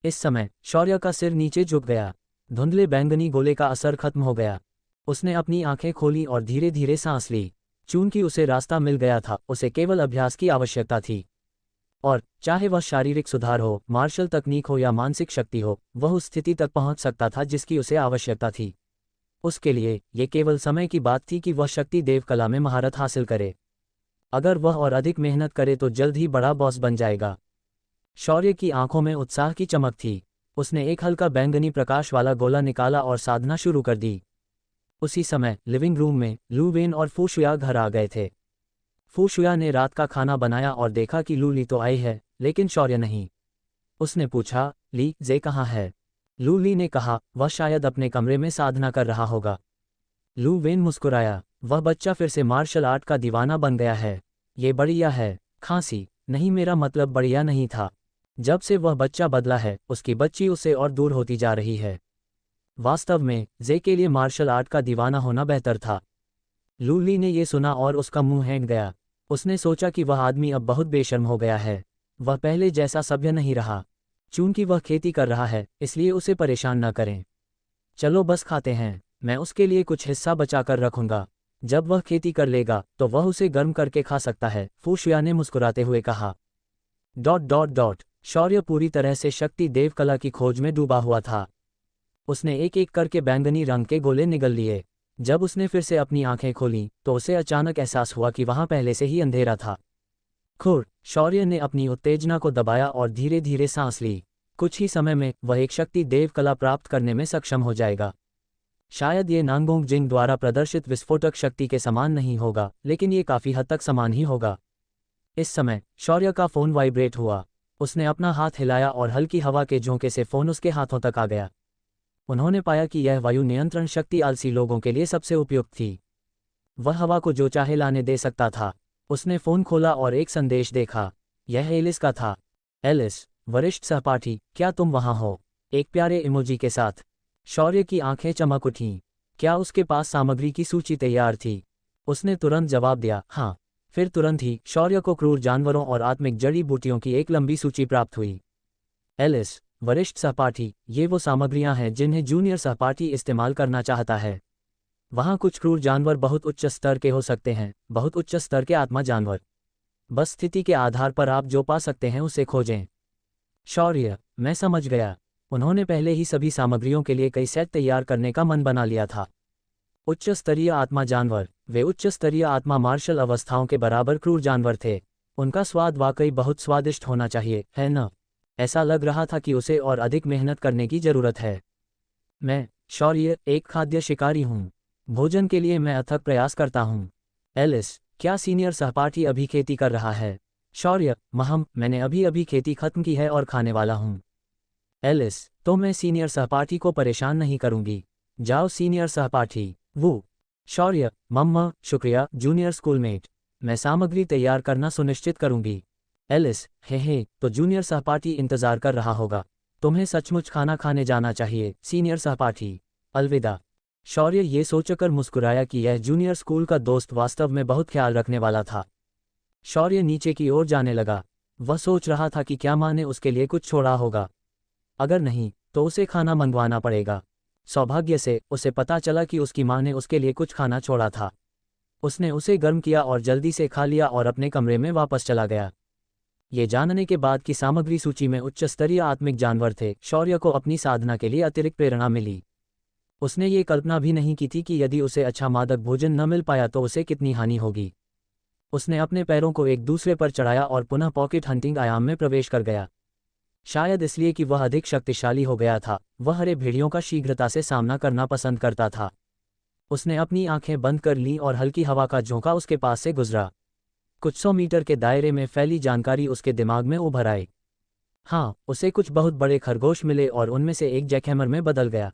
इस समय शौर्य का सिर नीचे झुक गया। धुंधले बैंगनी गोले का असर खत्म हो गया। उसने अपनी आंखें खोली और धीरे धीरे सांस ली। चूंकि उसे रास्ता मिल गया था, उसे केवल अभ्यास की आवश्यकता थी। और चाहे वह शारीरिक सुधार हो, मार्शल तकनीक हो या मानसिक शक्ति हो, वह उस स्थिति तक पहुंच सकता था जिसकी उसे आवश्यकता थी। उसके लिए ये केवल समय की बात थी कि वह शक्ति देव कला में महारत हासिल करे। अगर वह और अधिक मेहनत करे तो जल्द ही बड़ा बॉस बन जाएगा। शौर्य की आंखों में उत्साह की चमक थी। उसने एक हल्का बैंगनी प्रकाश वाला गोला निकाला और साधना शुरू कर दी। उसी समय लिविंग रूम में लू वेन और फू शुया घर आ गए थे। फू शुया ने रात का खाना बनाया और देखा कि लू ली तो आई है, लेकिन शौर्य नहीं। उसने पूछा, ली जे कहाँ है? लू ली ने कहा, वह शायद अपने कमरे में साधना कर रहा होगा। लू वेन मुस्कुराया, वह बच्चा फिर से मार्शल आर्ट का दीवाना बन गया है। ये बढ़िया है। खांसी, नहीं, मेरा मतलब बढ़िया नहीं था। जब से वह बच्चा बदला है, उसकी बच्ची उससे और दूर होती जा रही है। वास्तव में जे के लिए मार्शल आर्ट का दीवाना होना बेहतर था। लू ली ने यह सुना और उसका मुंह हैंग गया। उसने सोचा कि वह आदमी अब बहुत बेशर्म हो गया है। वह पहले जैसा सभ्य नहीं रहा। चूंकि वह खेती कर रहा है, इसलिए उसे परेशान न करें। चलो बस खाते हैं, मैं उसके लिए कुछ हिस्सा बचाकर रखूंगा। जब वह खेती कर लेगा तो वह उसे गर्म करके खा सकता है, फू शुया ने मुस्कुराते हुए कहा। शौर्य पूरी तरह से शक्ति देव कला की खोज में डूबा हुआ था। उसने एक एक करके बैंगनी रंग के गोले निगल लिए। जब उसने फिर से अपनी आंखें खोलीं तो उसे अचानक एहसास हुआ कि वहां पहले से ही अंधेरा था। खुर, शौर्य ने अपनी उत्तेजना को दबाया और धीरे धीरे सांस ली। कुछ ही समय में वह एक शक्ति देव कला प्राप्त करने में सक्षम हो जाएगा। शायद ये नांगोंग जिंग द्वारा प्रदर्शित विस्फोटक शक्ति के समान नहीं होगा, लेकिन ये काफी हद तक समान ही होगा। इस समय शौर्य का फोन वाइब्रेट हुआ। उसने अपना हाथ हिलाया और हल्की हवा के झोंके से फोन उसके हाथों तक आ गया। उन्होंने पाया कि यह वायु नियंत्रण शक्ति आलसी लोगों के लिए सबसे उपयुक्त थी। वह हवा को जो चाहे लाने दे सकता था। उसने फोन खोला और एक संदेश देखा। यह एलिस का था। एलिस, वरिष्ठ सहपाठी, क्या तुम वहां हो? एक प्यारे इमोजी के साथ। शौर्य की आंखें चमक उठीं। क्या उसके पास सामग्री की सूची तैयार थी? उसने तुरंत जवाब दिया, हाँ। फिर तुरंत ही शौर्य को क्रूर जानवरों और आत्मिक जड़ी बूटियों की एक लंबी सूची प्राप्त हुई। एलिस, वरिष्ठ सहपाठी, ये वो सामग्रियां हैं जिन्हें जूनियर सहपाठी इस्तेमाल करना चाहता है। वहां कुछ क्रूर जानवर बहुत उच्च स्तर के हो सकते हैं, बहुत उच्च स्तर के आत्मा जानवर। बस स्थिति के आधार पर आप जो पा सकते हैं उसे खोजें। शौर्य, मैं समझ गया। उन्होंने पहले ही सभी सामग्रियों के लिए कई सेट तैयार करने का मन बना लिया था। उच्च स्तरीय आत्मा जानवर, वे उच्च स्तरीय आत्मा मार्शल अवस्थाओं के बराबर क्रूर जानवर थे। उनका स्वाद वाकई बहुत स्वादिष्ट होना चाहिए, है न? ऐसा लग रहा था कि उसे और अधिक मेहनत करने की जरूरत है। मैं, शौर्य, एक खाद्य शिकारी हूँ। भोजन के लिए मैं अथक प्रयास करता हूँ। एलिस, क्या सीनियर सहपाठी अभी खेती कर रहा है? शौर्य, मैंने अभी अभी खेती खत्म की है और खाने वाला हूँ। एलिस, तो मैं सीनियर सहपाठी को परेशान नहीं करूंगी। जाओ सीनियर सहपाठी। वो, शौर्य, मम्मा, शुक्रिया जूनियर स्कूलमेट। मैं सामग्री तैयार करना सुनिश्चित करूंगी। एलिस, हे, तो जूनियर सहपाठी इंतजार कर रहा होगा। तुम्हें सचमुच खाना खाने जाना चाहिए, सीनियर सहपाठी। अलविदा। शौर्य ये सोचकर मुस्कुराया कि यह जूनियर स्कूल का दोस्त वास्तव में बहुत ख्याल रखने वाला था। शौर्य नीचे की ओर जाने लगा। वह सोच रहा था कि क्या माँ ने उसके लिए कुछ छोड़ा होगा। अगर नहीं, तो उसे खाना मंगवाना पड़ेगा। सौभाग्य से उसे पता चला कि उसकी माँ ने उसके लिए कुछ खाना छोड़ा था। उसने उसे गर्म किया और जल्दी से खा लिया और अपने कमरे में वापस चला गया। ये जानने के बाद कि सामग्री सूची में उच्च स्तरीय आत्मिक जानवर थे, शौर्य को अपनी साधना के लिए अतिरिक्त प्रेरणा मिली। उसने ये कल्पना भी नहीं की थी कि यदि उसे अच्छा मादक भोजन न मिल पाया तो उसे कितनी हानि होगी। उसने अपने पैरों को एक दूसरे पर चढ़ाया और पुनः पॉकेट हंटिंग आयाम में प्रवेश कर गया। शायद इसलिए कि वह अधिक शक्तिशाली हो गया था, वह हरे भेड़ियों का शीघ्रता से सामना करना पसंद करता था। उसने अपनी आंखें बंद कर लीं और हल्की हवा का झोंका उसके पास से गुजरा। कुछ 100 मीटर के दायरे में फैली जानकारी उसके दिमाग में उभर आई। हाँ, उसे कुछ बहुत बड़े खरगोश मिले और उनमें से एक जैकहैमर में बदल गया।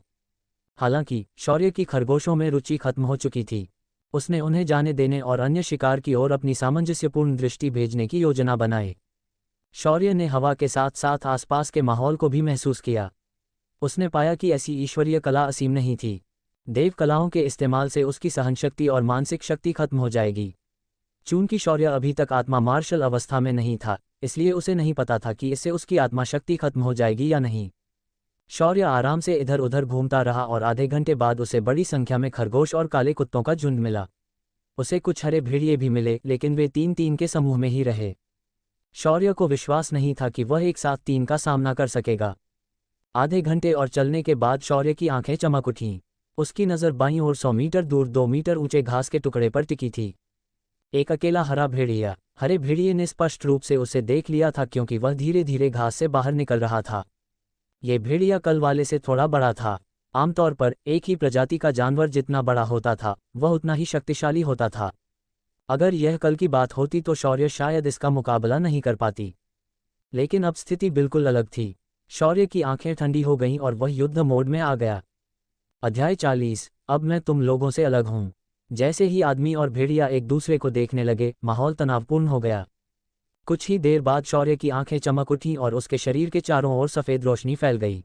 हालांकि शौर्य की खरगोशों में रुचि खत्म हो चुकी थी। उसने उन्हें जाने देने और अन्य शिकार की ओर अपनी सामंजस्यपूर्ण दृष्टि भेजने की योजना बनाई। शौर्य ने हवा के साथ साथ आसपास के माहौल को भी महसूस किया। उसने पाया कि ऐसी ईश्वरीय कला असीम नहीं थी। देव कलाओं के इस्तेमाल से उसकी सहनशक्ति और मानसिक शक्ति खत्म हो जाएगी। चूंकि शौर्य अभी तक आत्मा मार्शल अवस्था में नहीं था, इसलिए उसे नहीं पता था कि इससे उसकी आत्मा शक्ति खत्म हो जाएगी या नहीं। शौर्य आराम से इधर उधर घूमता रहा और आधे घंटे बाद उसे बड़ी संख्या में खरगोश और काले कुत्तों का झुंड मिला। उसे कुछ हरे भेड़िए भी मिले, लेकिन वे 3-3 के समूह में ही रहे। शौर्य को विश्वास नहीं था कि वह एक साथ 3 का सामना कर सकेगा। आधे घंटे और चलने के बाद शौर्य की आंखें चमक उठीं। उसकी नज़र बाईं ओर 100 मीटर दूर 2 मीटर ऊंचे घास के टुकड़े पर टिकी थी। एक अकेला हरा भेड़िया। हरे भेड़िए ने स्पष्ट रूप से उसे देख लिया था क्योंकि वह धीरे धीरे घास से बाहर निकल रहा था। ये भेड़िया कल वाले से थोड़ा बड़ा था। आमतौर पर एक ही प्रजाति का जानवर जितना बड़ा होता था, वह उतना ही शक्तिशाली होता था। अगर यह कल की बात होती तो शौर्य शायद इसका मुकाबला नहीं कर पाती। लेकिन अब स्थिति बिल्कुल अलग थी। शौर्य की आंखें ठंडी हो गईं और वह युद्ध मोड में आ गया। अध्याय 40। अब मैं तुम लोगों से अलग हूं। जैसे ही आदमी और भेड़िया एक दूसरे को देखने लगे, माहौल तनावपूर्ण हो गया। कुछ ही देर बाद शौर्य की आंखें चमक उठीं और उसके शरीर के चारों ओर सफ़ेद रोशनी फैल गई।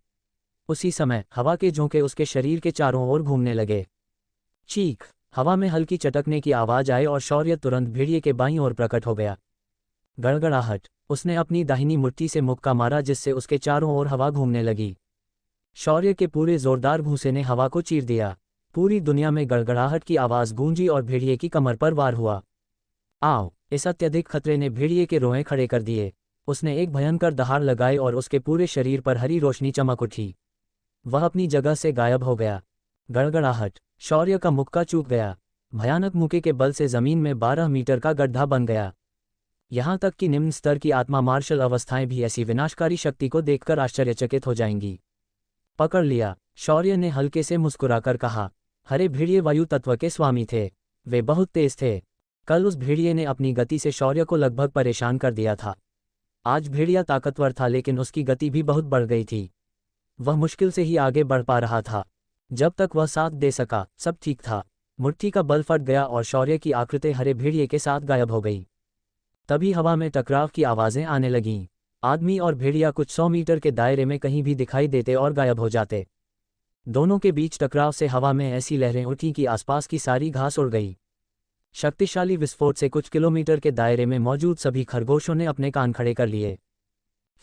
उसी समय हवा के झोंके उसके शरीर के चारों ओर घूमने लगे। चीख! हवा में हल्की चटकने की आवाज़ आई और शौर्य तुरंत भेड़िए के बाईं ओर प्रकट हो गया। गड़गड़ाहट। उसने अपनी दाहिनी मुट्ठी से मुक्का मारा जिससे उसके चारों ओर हवा घूमने लगी। शौर्य के पूरे जोरदार भूसे ने हवा को चीर दिया। पूरी दुनिया में गड़गड़ाहट की आवाज़ गूंजी और भेड़िए की कमर पर वार हुआ। आओ! इस अत्यधिक खतरे ने भेड़िए के रोए खड़े कर दिए। उसने एक भयंकर दहाड़ लगाई और उसके पूरे शरीर पर हरी रोशनी चमक उठी। वह अपनी जगह से गायब हो गया। गड़गड़ाहट। शौर्य का मुक्का चूक गया। भयानक मुक्के के बल से जमीन में 12 मीटर का गड्ढा बन गया। यहाँ तक कि निम्न स्तर की आत्मा मार्शल अवस्थाएं भी ऐसी विनाशकारी शक्ति को देखकर आश्चर्यचकित हो जाएंगी। पकड़ लिया, शौर्य ने हल्के से मुस्कुराकर कहा। हरे भेड़िए वायु तत्व के स्वामी थे। वे बहुत तेज थे। कल उस भेड़िए ने अपनी गति से शौर्य को लगभग परेशान कर दिया था। आज भेड़िया ताकतवर था लेकिन उसकी गति भी बहुत बढ़ गई थी। वह मुश्किल से ही आगे बढ़ पा रहा था। जब तक वह साथ दे सका सब ठीक था। मुट्ठी का बल फट गया और शौर्य की आकृति हरे भेड़िए के साथ गायब हो गई। तभी हवा में टकराव की आवाज़ें आने लगीं। आदमी और भेड़िया कुछ 100 मीटर के दायरे में कहीं भी दिखाई देते और गायब हो जाते। दोनों के बीच टकराव से हवा में ऐसी लहरें उठी कि आसपास की सारी घास उड़ गई। शक्तिशाली विस्फोट से कुछ किलोमीटर के दायरे में मौजूद सभी खरगोशों ने अपने कान खड़े कर लिए।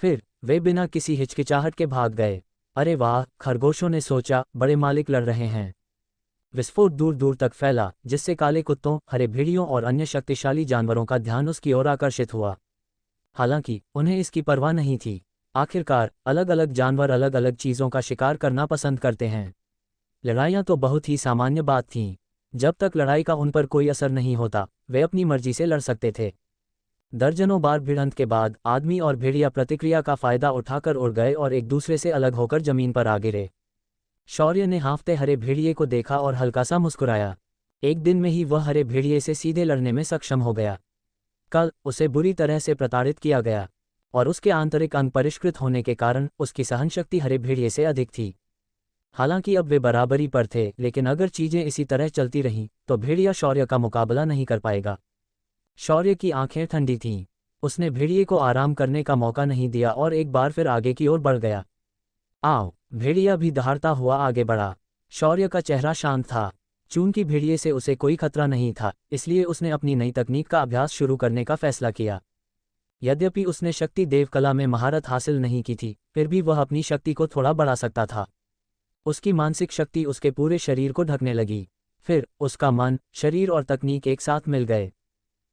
फिर वे बिना किसी हिचकिचाहट के भाग गए। अरे वाह, खरगोशों ने सोचा, बड़े मालिक लड़ रहे हैं। विस्फोट दूर दूर तक फैला जिससे काले कुत्तों, हरे भेड़ियों और अन्य शक्तिशाली जानवरों का ध्यान उसकी ओर आकर्षित हुआ। हालांकि उन्हें इसकी परवाह नहीं थी। आखिरकार अलग अलग जानवर अलग अलग चीज़ों का शिकार करना पसंद करते हैं। लड़ाइयाँ तो बहुत ही सामान्य बात थीं। जब तक लड़ाई का उन पर कोई असर नहीं होता वे अपनी मर्जी से लड़ सकते थे। दर्जनों बार भिड़ंत के बाद आदमी और भेड़िया प्रतिक्रिया का फायदा उठाकर उड़ गए और एक दूसरे से अलग होकर जमीन पर आ गिरे। शौर्य ने हाँफते हरे भेड़िए को देखा और हल्का सा मुस्कुराया। एक दिन में ही वह हरे भेड़िए से सीधे लड़ने में सक्षम हो गया। कल उसे बुरी तरह से प्रताड़ित किया गया और उसके आंतरिक अंग परिष्कृत होने के कारण उसकी सहनशक्ति हरे भेड़िए से अधिक थी। हालांकि अब वे बराबरी पर थे लेकिन अगर चीजें इसी तरह चलती रहीं तो भेड़िया शौर्य का मुकाबला नहीं कर पाएगा। शौर्य की आंखें ठंडी थीं। उसने भेड़िए को आराम करने का मौका नहीं दिया और एक बार फिर आगे की ओर बढ़ गया। आओ! भेड़िया भी दहाड़ता हुआ आगे बढ़ा। शौर्य का चेहरा शांत था। चूंकि भेड़िए से उसे कोई खतरा नहीं था इसलिए उसने अपनी नई तकनीक का अभ्यास शुरू करने का फैसला किया। यद्यपि उसने शक्ति देव कला में महारत हासिल नहीं की थी फिर भी वह अपनी शक्ति को थोड़ा बढ़ा सकता था। उसकी मानसिक शक्ति उसके पूरे शरीर को ढकने लगी। फिर उसका मन, शरीर और तकनीक एक साथ मिल गए।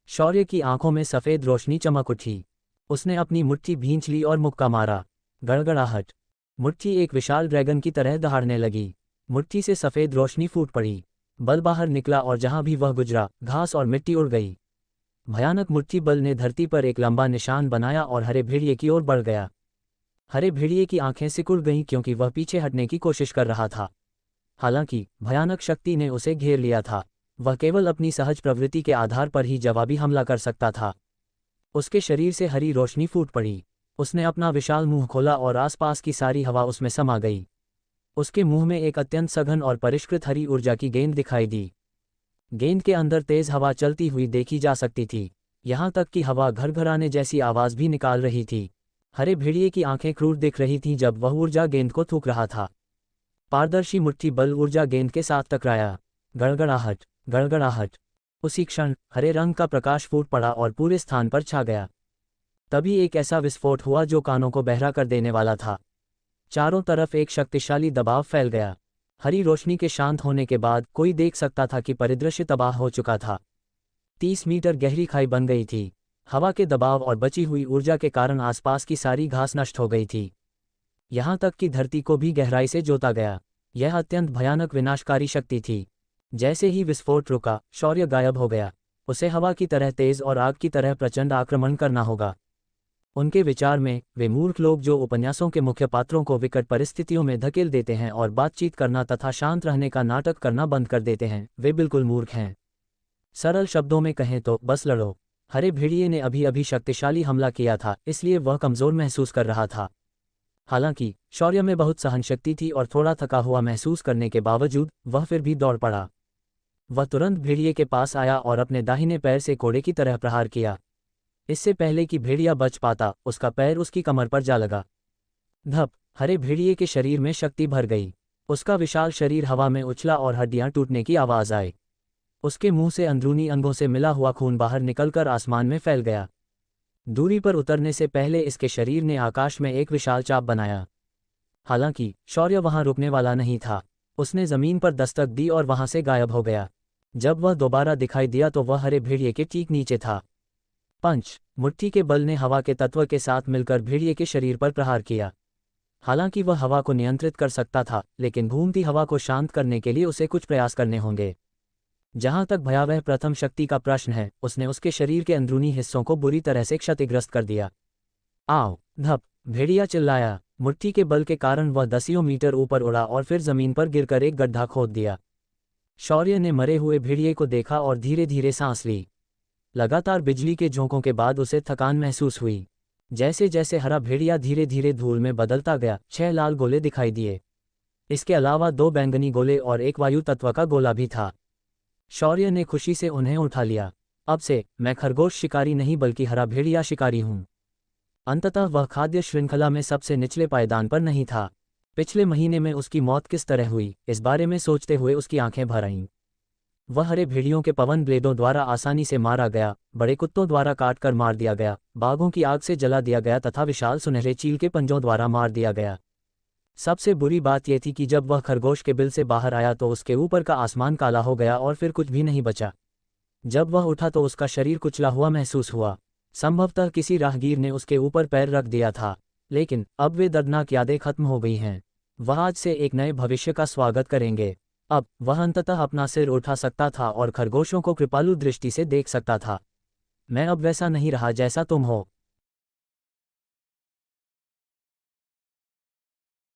शौर्य की आंखों में सफ़ेद रोशनी चमक उठी। उसने अपनी मुट्ठी भींच ली और मुक्का मारा। गड़गड़ाहट। मुट्ठी एक विशाल ड्रैगन की तरह दहाड़ने लगी। मुट्ठी से सफ़ेद रोशनी फूट पड़ी। बल बाहर निकला और जहां भी वह गुजरा घास और मिट्टी उड़ गई। भयानक मुट्ठी बल ने धरती पर एक लंबा निशान बनाया और हरे भेड़िए की ओर बढ़ गया। हरे भेड़िए की आंखें सिकुड़ गईं क्योंकि वह पीछे हटने की कोशिश कर रहा था। हालांकि भयानक शक्ति ने उसे घेर लिया था। वह केवल अपनी सहज प्रवृत्ति के आधार पर ही जवाबी हमला कर सकता था। उसके शरीर से हरी रोशनी फूट पड़ी। उसने अपना विशाल मुंह खोला और आसपास की सारी हवा उसमें समा गई। उसके मुंह में एक अत्यंत सघन और परिष्कृत हरी ऊर्जा की गेंद दिखाई दी। गेंद के अंदर तेज हवा चलती हुई देखी जा सकती थी। यहाँ तक कि हवा घरघराने जैसी आवाज़ भी निकाल रही थी। हरे भेड़िए की आंखें क्रूर दिख रही थीं जब वह ऊर्जा गेंद को थूक रहा था। पारदर्शी मुट्ठी बल ऊर्जा गेंद के साथ टकराया। गड़गड़ाहट, गड़गड़ाहट। उसी क्षण हरे रंग का प्रकाश फूट पड़ा और पूरे स्थान पर छा गया। तभी एक ऐसा विस्फोट हुआ जो कानों को बहरा कर देने वाला था। चारों तरफ एक शक्तिशाली दबाव फैल गया। हरी रोशनी के शांत होने के बाद कोई देख सकता था कि परिदृश्य तबाह हो चुका था। 30 मीटर गहरी खाई बन गई थी। हवा के दबाव और बची हुई ऊर्जा के कारण आसपास की सारी घास नष्ट हो गई थी। यहाँ तक कि धरती को भी गहराई से जोता गया। यह अत्यंत भयानक विनाशकारी शक्ति थी। जैसे ही विस्फोट रुका, शौर्य गायब हो गया। उसे हवा की तरह तेज और आग की तरह प्रचंड आक्रमण करना होगा। उनके विचार में वे मूर्ख लोग जो उपन्यासों के मुख्य पात्रों को विकट परिस्थितियों में धकेल देते हैं और बातचीत करना तथा शांत रहने का नाटक करना बंद कर देते हैं, वे बिल्कुल मूर्ख हैं। सरल शब्दों में कहें तो बस लड़ो। हरे भेड़िए ने अभी अभी शक्तिशाली हमला किया था इसलिए वह कमज़ोर महसूस कर रहा था। हालांकि शौर्य में बहुत सहनशक्ति थी और थोड़ा थका हुआ महसूस करने के बावजूद वह फिर भी दौड़ पड़ा। वह तुरंत भेड़िए के पास आया और अपने दाहिने पैर से कोड़े की तरह प्रहार किया। इससे पहले कि भेड़िया बच पाता उसका पैर उसकी कमर पर जा लगा। धप! हरे भेड़िए के शरीर में शक्ति भर गई। उसका विशाल शरीर हवा में उछला और हड्डियां टूटने की आवाज़ आई। उसके मुंह से अंदरूनी अंगों से मिला हुआ खून बाहर निकलकर आसमान में फैल गया। दूरी पर उतरने से पहले इसके शरीर ने आकाश में एक विशाल चाप बनाया। हालांकि शौर्य वहां रुकने वाला नहीं था। उसने जमीन पर दस्तक दी और वहां से गायब हो गया। जब वह दोबारा दिखाई दिया तो वह हरे भेड़िए के ठीक नीचे था। पंच, मुट्ठी के बल ने हवा के तत्व के साथ मिलकर भेड़िए के शरीर पर प्रहार किया। हालांकि वह हवा को नियंत्रित कर सकता था, लेकिन घूमती हवा को शांत करने के लिए उसे कुछ प्रयास करने होंगे। जहां तक भयावह प्रथम शक्ति का प्रश्न है, उसने उसके शरीर के अंदरूनी हिस्सों को बुरी तरह से क्षतिग्रस्त कर दिया। आओ! धप! भेड़िया चिल्लाया। मुट्ठी के बल के कारण वह दसियों मीटर ऊपर उड़ा और फिर जमीन पर गिरकर एक गड्ढा खोद दिया। शौर्य ने मरे हुए भेड़िए को देखा और धीरे धीरे सांस ली। लगातार बिजली के झोंकों के बाद उसे थकान महसूस हुई। जैसे जैसे हरा भेड़िया धीरे धीरे धूल में बदलता गया, 6 लाल गोले दिखाई दिए। इसके अलावा 2 बैंगनी गोले और एक वायु तत्व का गोला भी था। शौर्य ने खुशी से उन्हें उठा लिया। अब से मैं खरगोश शिकारी नहीं बल्कि हरा भेड़िया शिकारी हूं। अंततः वह खाद्य श्रृंखला में सबसे निचले पायदान पर नहीं था। पिछले महीने में उसकी मौत किस तरह हुई, इस बारे में सोचते हुए उसकी आंखें भर आईं। वह हरे भेड़ियों के पवन ब्लेडों द्वारा आसानी से मारा गया, बड़े कुत्तों द्वारा काट कर मार दिया गया, बाघों की आग से जला दिया गया तथा विशाल सुनहरे चील के पंजों द्वारा मार दिया गया। सबसे बुरी बात यह थी कि जब वह खरगोश के बिल से बाहर आया तो उसके ऊपर का आसमान काला हो गया और फिर कुछ भी नहीं बचा। जब वह उठा तो उसका शरीर कुचला हुआ महसूस हुआ। संभवतः किसी राहगीर ने उसके ऊपर पैर रख दिया था, लेकिन अब वे दर्दनाक यादें खत्म हो गई हैं। वह आज से एक नए भविष्य का स्वागत करेंगे। अब वह अंततः अपना सिर उठा सकता था और खरगोशों को कृपालु दृष्टि से देख सकता था। मैं अब वैसा नहीं रहा जैसा तुम हो।